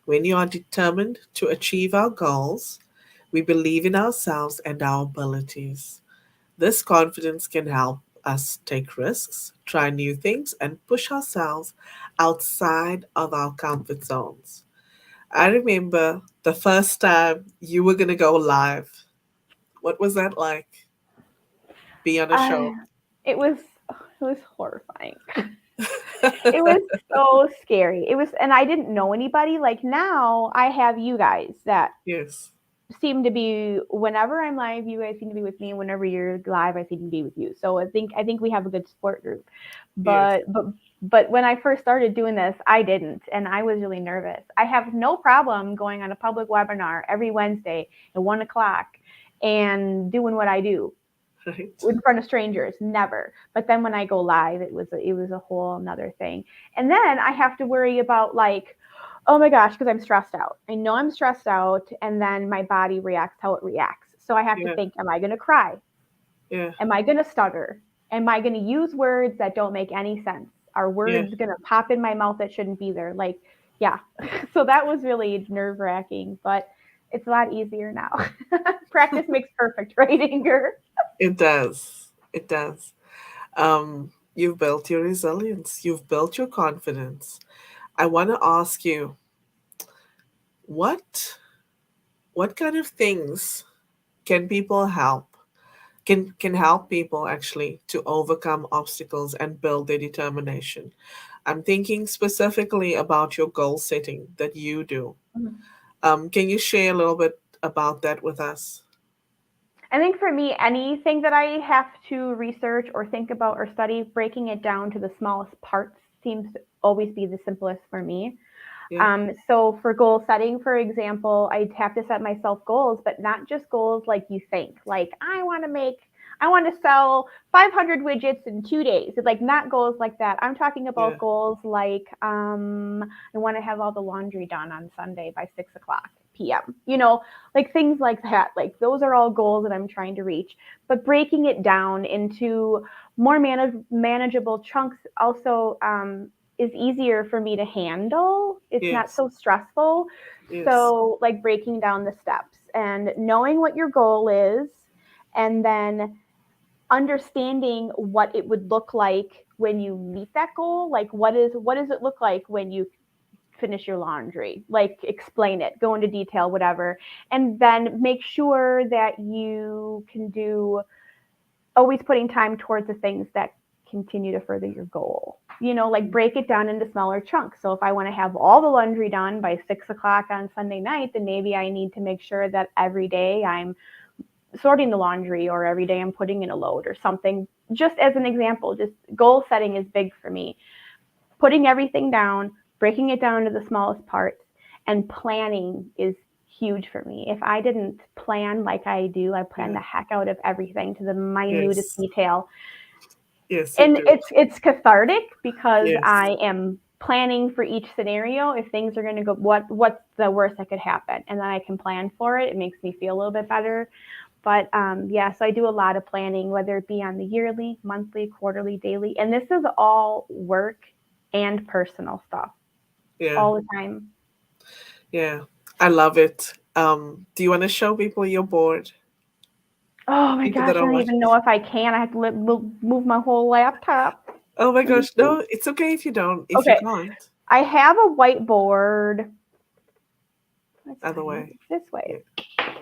When you are determined to achieve our goals, we believe in ourselves and our abilities. This confidence can help us take risks, try new things, and push ourselves outside of our comfort zones. I remember the first time you were going to go live. What was that like? Be on a Uh, show? it was horrifying. It was so scary. And I didn't know anybody. Like now, I have you guys that Yes. seem to be whenever I'm live, you guys seem to be with me. Whenever you're live, I seem to be with you. So I think we have a good support group. Yes. But when I first started doing this, I didn't, and I was really nervous. I have no problem going on a public webinar every Wednesday at 1 o'clock and doing what I do Right. in front of strangers, never. But then when I go live, it was a whole another thing. And then I have to worry about like, oh my gosh, because I'm stressed out. I know I'm stressed out, and then my body reacts how it reacts. So I have to Yeah. think, am I going to cry? Yeah. Am I going to stutter? Am I going to use words that don't make any sense? Are Yeah. words going to pop in my mouth that shouldn't be there? Like, yeah. So that was really nerve wracking, but it's a lot easier now. Practice makes perfect, right, Inger? It does. It does. You've built your resilience. You've built your confidence. I want to ask you, what what kind of things can people help can help people actually to overcome obstacles and build their determination? I'm thinking specifically about your goal setting that you do. Can you share a little bit about that with us? I think for me, anything that I have to research or think about or study, breaking it down to the smallest parts seems to always be the simplest for me. Yeah. So for goal setting, for example, I'd have to set myself goals, but not just goals like you think. Like I want to sell 500 widgets in 2 days. It's like not goals like that. I'm talking Yeah. about goals like I want to have all the laundry done on Sunday by 6 o'clock p.m. Like things like that. Like those are all goals that I'm trying to reach. But breaking it down into more manageable chunks also is easier for me to handle. It's not Yes. so stressful. Yes. So, like breaking down the steps and knowing what your goal is, and then understanding what it would look like when you meet that goal. Like, what does it look like when you finish your laundry? Like, explain it, go into detail, whatever, and then make sure that you can do always putting time towards the things that continue to further your goal. Like break it down into smaller chunks. So if I want to have all the laundry done by 6 o'clock on Sunday night, then maybe I need to make sure that every day I'm sorting the laundry or every day I'm putting in a load or something. Just as an example, just goal setting is big for me. Putting everything down, breaking it down to the smallest parts, and planning is huge for me. If I didn't plan like I do, I plan Yeah. the heck out of everything to the minutest Yes. detail. Yes, you And do. it's cathartic because Yes. I am planning for each scenario. If things are going to go, what's the worst that could happen, and then I can plan for it. It makes me feel a little bit better. But yeah, so I do a lot of planning, whether it be on the yearly, monthly, quarterly, daily, and this is all work and personal stuff Yeah. all the time. Yeah. I love it. Do you want to show people your board? Oh my People gosh, that I are don't watching. even know if I can. I have to move my whole laptop. Oh my Let me gosh. see. No, it's okay if you don't. If you Okay, can't. I have a whiteboard. Let's Other find it. way. It's this way. Yeah.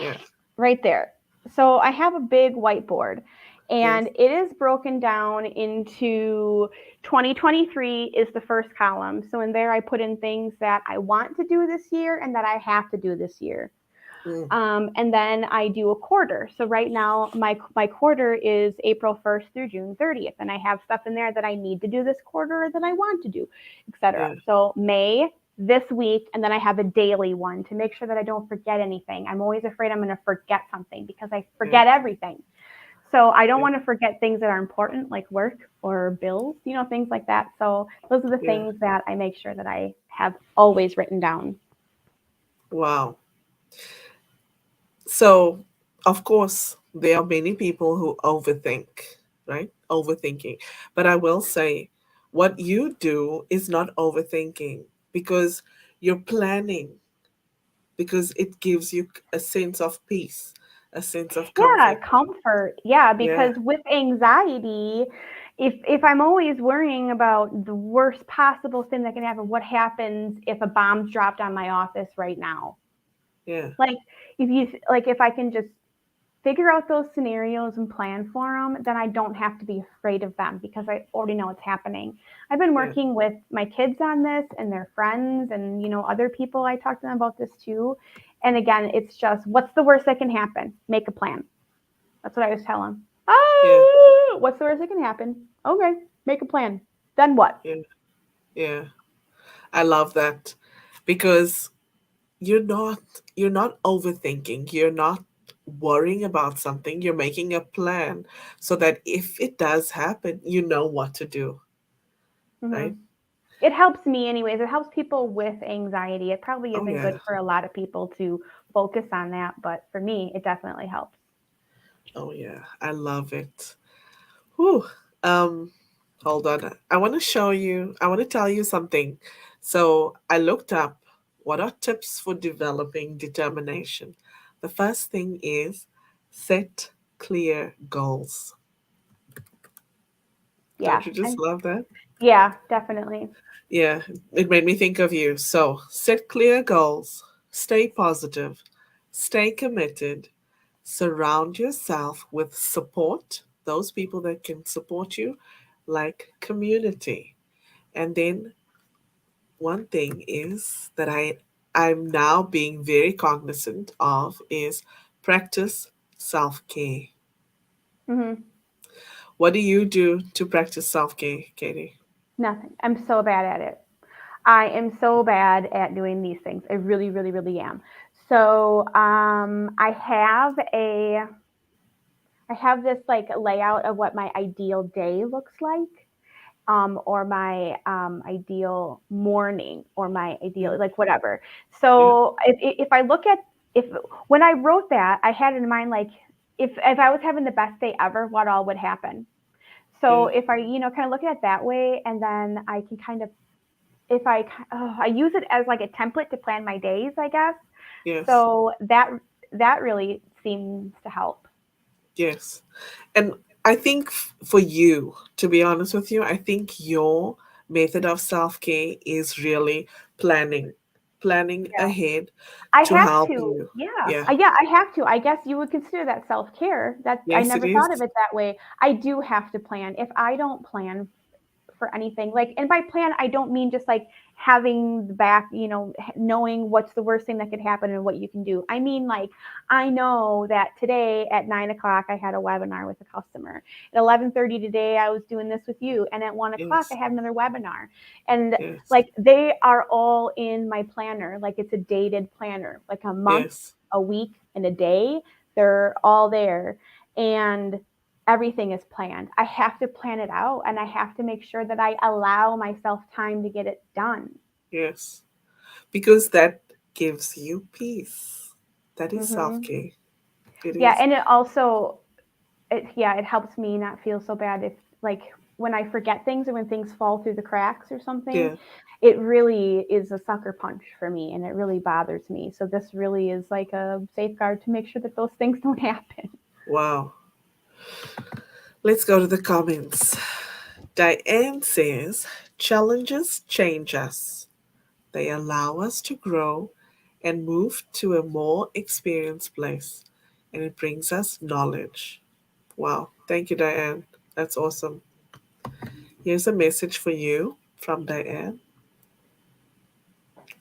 Yeah. Right there. So I have a big whiteboard, Yes. and it is broken down into 2023 is the first column. So in there, I put in things that I want to do this year and that I have to do this year. Mm. And then I do a quarter. So right now, my quarter is April 1st through June 30th, and I have stuff in there that I need to do this quarter or that I want to do, etc. Yeah. So May, this week, and then I have a daily one to make sure that I don't forget anything. I'm always afraid I'm going to forget something because I Yeah. forget everything. So I don't Yeah. want to forget things that are important, like work or bills, things like that. So those are the Yeah. things that I make sure that I have always written down. Wow. So, of course, there are many people who overthink, right? Overthinking. But I will say, what you do is not overthinking because you're planning, because it gives you a sense of peace, a sense of Yeah, comfort. comfort. Yeah, Yeah. because with anxiety, if I'm always worrying about the worst possible thing that can happen, what happens if a bomb's dropped on my office right now? Yeah. Like if I can just figure out those scenarios and plan for them, then I don't have to be afraid of them because I already know what's happening. I've been Yeah. working with my kids on this and their friends and other people. I talk to them about this too, And again, it's just, what's the worst that can happen? Make a plan. That's what I was telling him. Yeah. What's the worst that can happen? Okay, make a plan. Then what? Yeah. Yeah. I love that because you're not you're not overthinking. You're not worrying about something. You're making a plan so that if it does happen, you know what to do, Hmm. right? It helps me, anyways. It helps people with anxiety. It probably Oh isn't good yeah. for a lot of people to focus on that, but for me, it definitely helps. Oh yeah. I love it. Whew. Um, hold on. I want to tell you something. So I looked up what are tips for developing determination. The first thing is set clear goals. Yeah. Don't you just And love that? yeah, definitely. Yeah, it made me think of you. So set clear goals, stay positive, stay committed, surround yourself with support, those people that can support you, like community. And then one thing is that I'm now being very cognizant of is practice self-care. Hmm. What do you do to practice self-care, Katie? Nothing. I'm so bad at it. I am so bad at doing these things. I really, really, really am. So I have this like layout of what my ideal day looks like, or my ideal morning, or my Yeah, ideal, like, whatever. yeah, So if I look at, if when I wrote that, I had in mind, like, if I was having the best day ever, what all would happen. So yeah, if I, kind of look at it that way, and then I can kind of, if I use it as like a template to plan my days, I guess. yes, So that really seems to help. yes. And I think for you, to be honest with you, I think your method of self-care is really planning, planning Yeah. ahead I to have help to. you. Yeah. Yeah, Yeah, I have to. I guess you would consider that self-care. That I yes, it never thought of is. it that way. I do have to plan. If I don't plan for anything, like, and by plan I don't mean just like having the back, knowing what's the worst thing that could happen and what you can do. I mean, like, I know that today at 9 o'clock I had a webinar with a customer. At 11:30 today I was doing this with you, and at 1 o'clock I Yes, had another webinar. And yes, like, they are all in my planner. Like, it's a dated planner, like a month, yes, a week, and a day. They're all there. And everything is planned. I have to plan it out, and I have to make sure that I allow myself time to get it done. yes. Because that gives you peace. That is Hmm. self-care. It Yeah, is. and it also, it helps me not feel so bad if, like, when I forget things, or when things fall through the cracks or something. Yeah. It really is a sucker punch for me, and it really bothers me. So this really is like a safeguard to make sure that those things don't happen. Wow. Let's go to the comments. Diane says, challenges change us. They allow us to grow and move to a more experienced place, and it brings us knowledge. Wow. Thank you, Diane. That's awesome. Here's a message for you from Diane.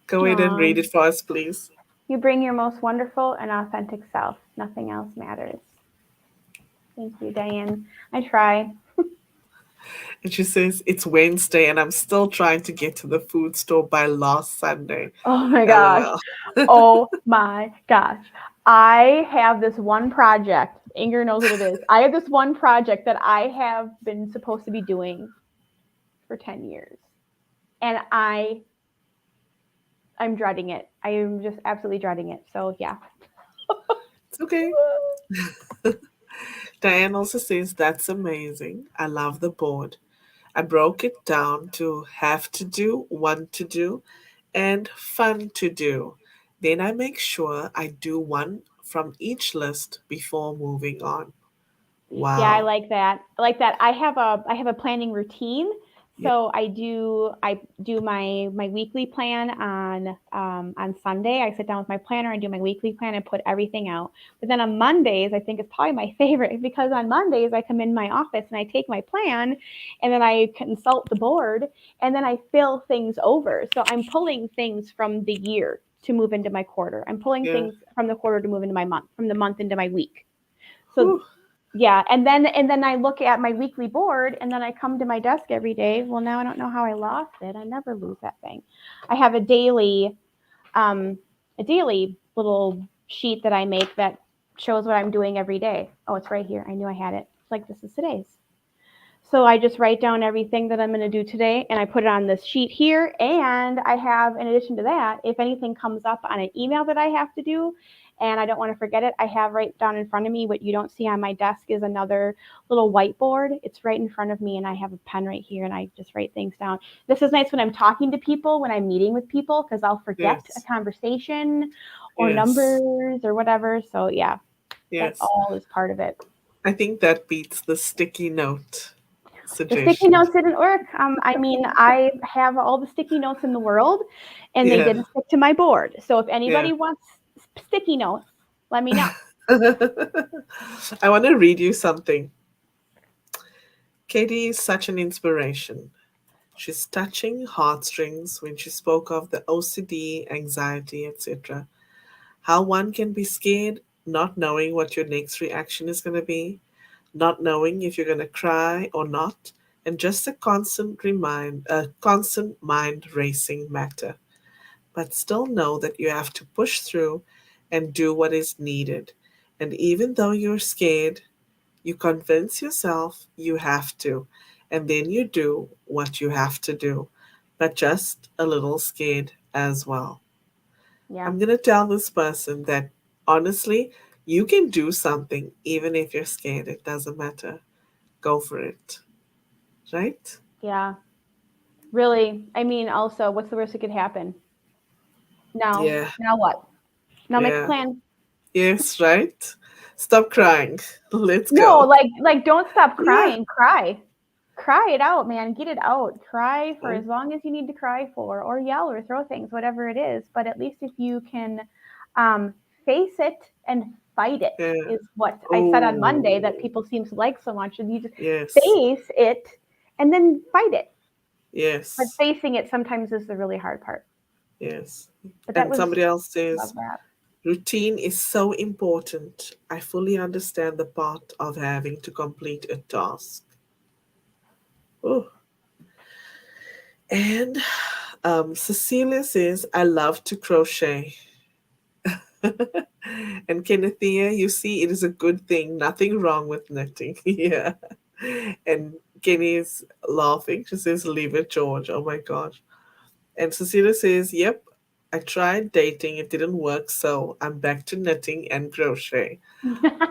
Go ahead and read it Um, for us, please. you bring your most wonderful and authentic self. Nothing else matters. Thank you, Diane. I try. And she says, it's Wednesday and I'm still trying to get to the food store by last Sunday. Oh my gosh. LOL. Oh my gosh. I have this one project. Inger knows what it is. I have this one project that I have been supposed to be doing for 10 years. And I'm dreading it. I am just absolutely dreading it. So yeah. It's okay. Diane also says, that's amazing. I love the board. I broke it down to have to do, want to do, and fun to do. Then I make sure I do one from each list before moving on. Yeah, I Wow. like that. I like that. I have a planning routine. Yeah. So I do my weekly plan on Sunday. I sit down with my planner and do my weekly plan and put everything out. But then on Mondays, I think it's probably my favorite, because on Mondays I come in my office and I take my plan, and then I consult the board, and then I fill things over. So I'm pulling things from the year. to move into my quarter. I'm pulling Yeah. things from the quarter to move into my month, from the month into my week. So Whew. yeah, and then I look at my weekly board, and then I come to my desk every day. Well, now I don't know how I lost it. I never lose that thing. I have um, a daily little sheet that I make that shows what I'm doing every day. Oh, it's right here. I knew I had it. It's like, this is today's. So I just write down everything that I'm going to do today, and I put it on this sheet here. And I have, in addition to that, if anything comes up on an email that I have to do and I don't want to forget it, I have right down in front of me. What you don't see on my desk is another little whiteboard. It's right in front of me, and I have a pen right here, and I just write things down. This is nice when I'm talking to people, when I'm meeting with people, because I'll forget a Yes. conversation or Yes. numbers or whatever. So yeah, that Yes. all is part of it. I think that beats the sticky note The sticky suggestion. notes didn't work. I mean, I have all the sticky notes in the world, and they Yeah. didn't stick to my board. So if Yeah. anybody wants sticky notes, let me know. I want to read you something. Katie is such an inspiration. She's touching heartstrings when she spoke of the OCD, anxiety, etc. How one can be scared, not knowing what your next reaction is going to be, not knowing if you're going to cry or not, and just a constant mind racing matter. But still know that you have to push through and do what is needed. And even though you're scared, you convince yourself you have to, and then you do what you have to do, but just a little scared as well. Yeah, I'm going to tell this person that honestly, you can do something even if you're scared. It doesn't matter. Go for it. Right? yeah, really. I mean, also, what's the worst that could happen? Yeah. Now what? Now make a Yeah. plan. Yes, right? Stop crying. Let's No, go. like don't stop Yeah. crying. Cry it out, man. Get it out. Cry for Oh, as long as you need to cry for, or yell or throw things, whatever it is. But at least if you can um, face it and fight it, yeah. is what I said on Monday that Oh, people seem to like so much. And you just yes. face it and then fight it. But Yes. facing it sometimes is the really hard part. Yes. But that And was somebody else love says, that. routine is so important. I fully understand the part of having to complete a task. Oh. And Cecilia says, I love to crochet. And Kennethia, you see, it is a good thing. Nothing wrong with knitting. Yeah. And Kenny is laughing. She says, leave it, George. Oh my gosh. And Cecilia says, yep, I tried dating. It didn't work. So I'm back to knitting and crochet.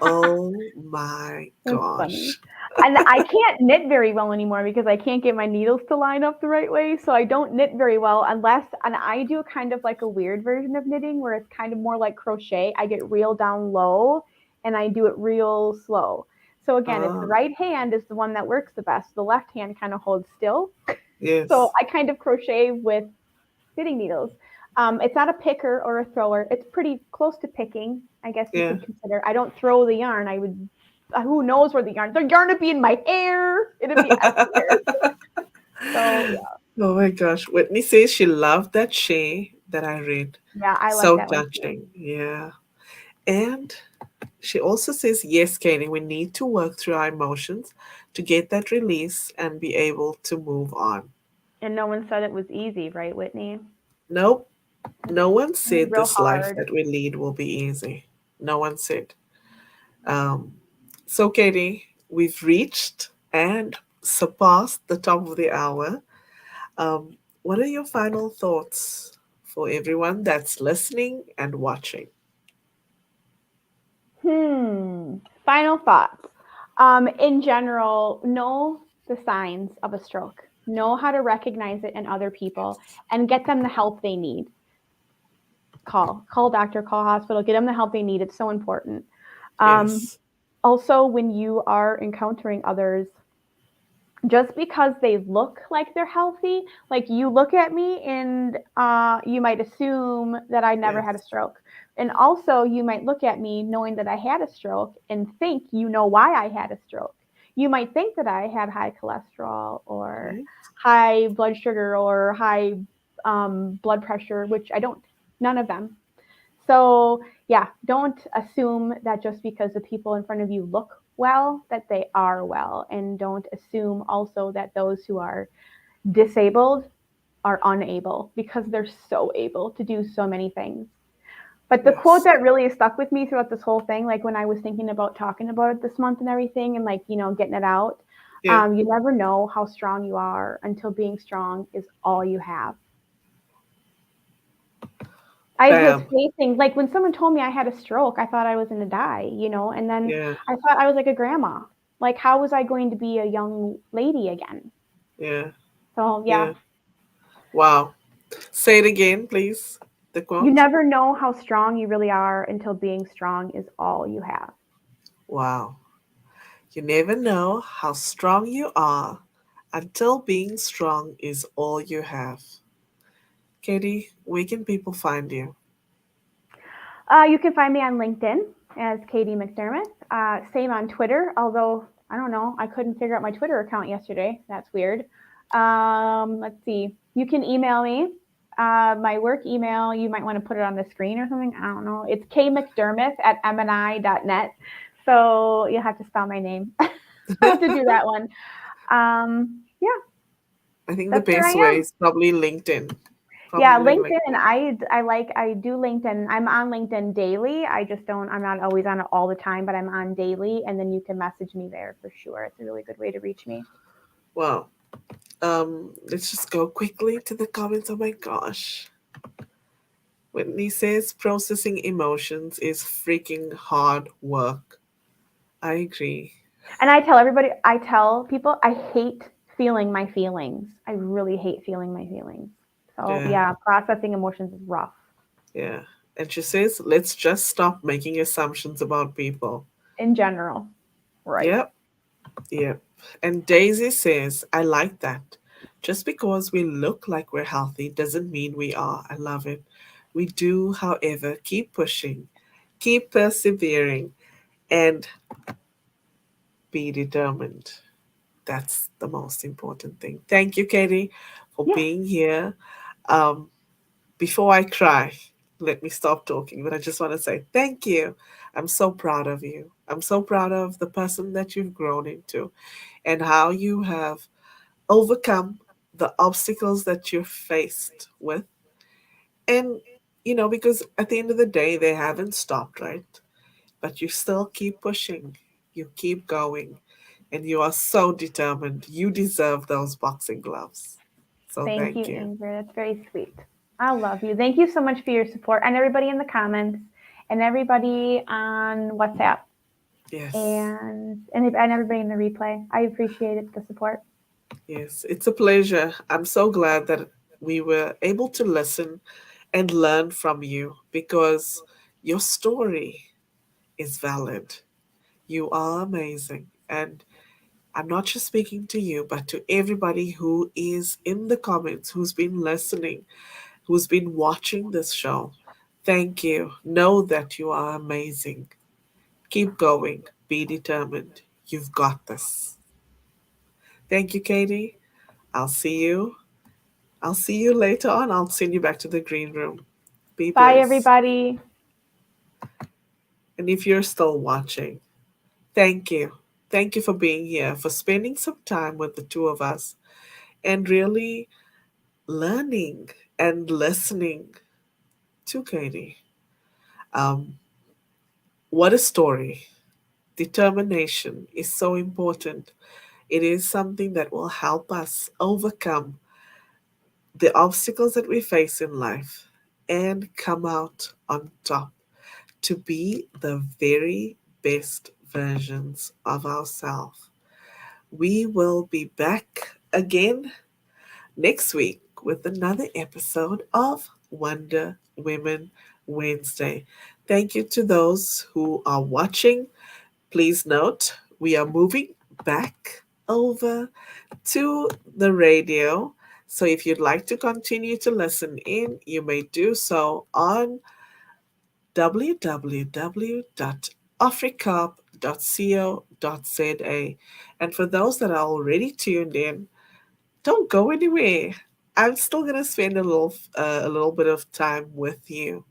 Oh my That's funny. gosh. And I can't knit very well anymore because I can't get my needles to line up the right way. So I don't knit very well unless, and I do kind of like a weird version of knitting where it's kind of more like crochet. I get real down low and I do it real slow. So again, it's the Ah, right hand is the one that works the best. The left hand kind of holds still. So yes. I kind of crochet with knitting needles. It's not a picker or a thrower. It's pretty close to picking, I guess you Yeah. could consider. I don't throw the yarn. I would, who knows where the yarn would be in my hair. It'd be everywhere. So Oh my gosh. Whitney says she loved that share that I read. yeah, I like So that one too. touching. Yeah. And she also says, yes, Katie, we need to work through our emotions to get that release and be able to move on. And no one said it was easy, right, Whitney? Nope. No one It's said real this life hard. that we lead will be easy. No one said. Um, so, Katie, we've reached and surpassed the top of the hour. What are your final thoughts for everyone that's listening and watching? Final thoughts. In general, know the signs of a stroke. Know how to recognize it in other people and get them the help they need. Call doctor, call hospital, get them the help they need. It's so important. Um, Yes. Also, when you are encountering others, just because they look like they're healthy, like you look at me and you might assume that I never had a Yes. stroke. And also, you might look at me knowing that I had a stroke and think you know why I had a stroke. You might think that I had high cholesterol or Right. high blood sugar or high blood pressure, which I don't. None of them. So, yeah, don't assume that just because the people in front of you look well, that they are well. And don't assume also that those who are disabled are unable, because they're so able to do so many things. But the quote Yes. that really stuck with me throughout this whole thing, like when I was thinking about talking about it this month and everything, and like, getting it out, Yeah. you never know how strong you are until being strong is all you have. I was Bam. facing, like, when someone told me I had a stroke, I thought I was going to die, and then Yeah. I thought I was like a grandma. Like, how was I going to be a young lady again? Yeah. So, yeah, Yeah. Wow. Say it again, please. The you quote. never know how strong you really are until being strong is all you have. Wow. You never know how strong you are until being strong is all you have. Katie, where can people find you? You can find me on LinkedIn as Katie McDermott. Same on Twitter, although I don't know, I couldn't figure out my Twitter account yesterday. That's weird. Let's see. You can email me. My work email, you might want to put it on the screen or something. I don't know. It's kmcdermott@mni.net. So you'll have to spell my name to do that one. Yeah, I think the that's where I best way am. is probably LinkedIn. Yeah, Probably LinkedIn, and LinkedIn. I do LinkedIn. I'm on LinkedIn daily. I'm not always on it all the time, but I'm on daily, and then you can message me there for sure. It's a really good way to reach me. Well, let's just go quickly to the comments. Oh my gosh. Whitney says processing emotions is freaking hard work. I agree. And I tell people I hate feeling my feelings. I really hate feeling my feelings. So, Yeah, yeah, processing emotions is rough yeah. And she says, let's just stop making assumptions about people. in general. Right. Yep, yep. And Daisy says, I like that. Just because we look like we're healthy doesn't mean we are. I love it. We do, however, keep pushing, keep persevering, and be determined. That's the most important thing. Thank you, Katie, for Yeah. being here. Um, Before I cry, let me stop talking, but I just want to say thank you. I'm so proud of you. I'm so proud of the person that you've grown into and how you have overcome the obstacles that you're faced with. And, because at the end of the day, they haven't stopped, right? But you still keep pushing, you keep going, and you are so determined. You deserve those boxing gloves. So Thank you, thank you. Ingrid. That's very sweet. I love you. Thank you so much for your support, and everybody in the comments, and everybody on WhatsApp, Yes. and everybody in the replay. I appreciate it, the support. Yes, it's a pleasure. I'm so glad that we were able to listen and learn from you because your story is valid. You are amazing. And I'm not just speaking to you, but to everybody who is in the comments, who's been listening, who's been watching this show. Thank you. Know that you are amazing. Keep going. Be determined. You've got this. Thank you, Katie. I'll see you I'll see you later on. I'll send you back to the green room. Be Bye, blessed. everybody. And if you're still watching, thank you. Thank you for being here, for spending some time with the two of us and really learning and listening to Katie. Um, what a story. Determination is so important. It is something that will help us overcome the obstacles that we face in life and come out on top, to be the very best versions of ourselves. We will be back again next week with another episode of Wonder Women Wednesday. Thank you to those who are watching. Please note we are moving back over to the radio. So if you'd like to continue to listen in, you may do so on www.afrikaap.co.za. And for those that are already tuned in, don't go anywhere. I'm still gonna spend a little bit of time with you.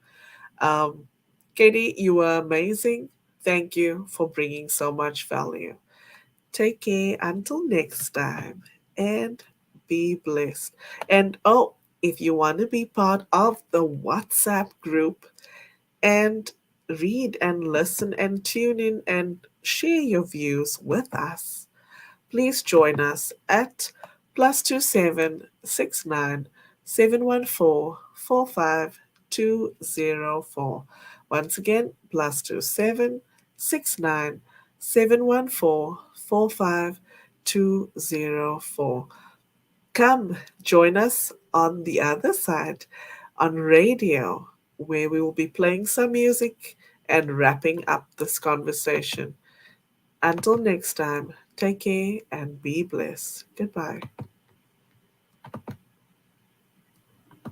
Um, Katie, you were amazing. Thank you for bringing so much value. Take care until next time, and be blessed. And oh, if you want to be part of the WhatsApp group and read and listen and tune in and share your views with us, please join us at +27697144520. Once again, +27697144520. Come join us on the other side on radio, where we will be playing some music and wrapping up this conversation. Until next time, take care and be blessed. Goodbye.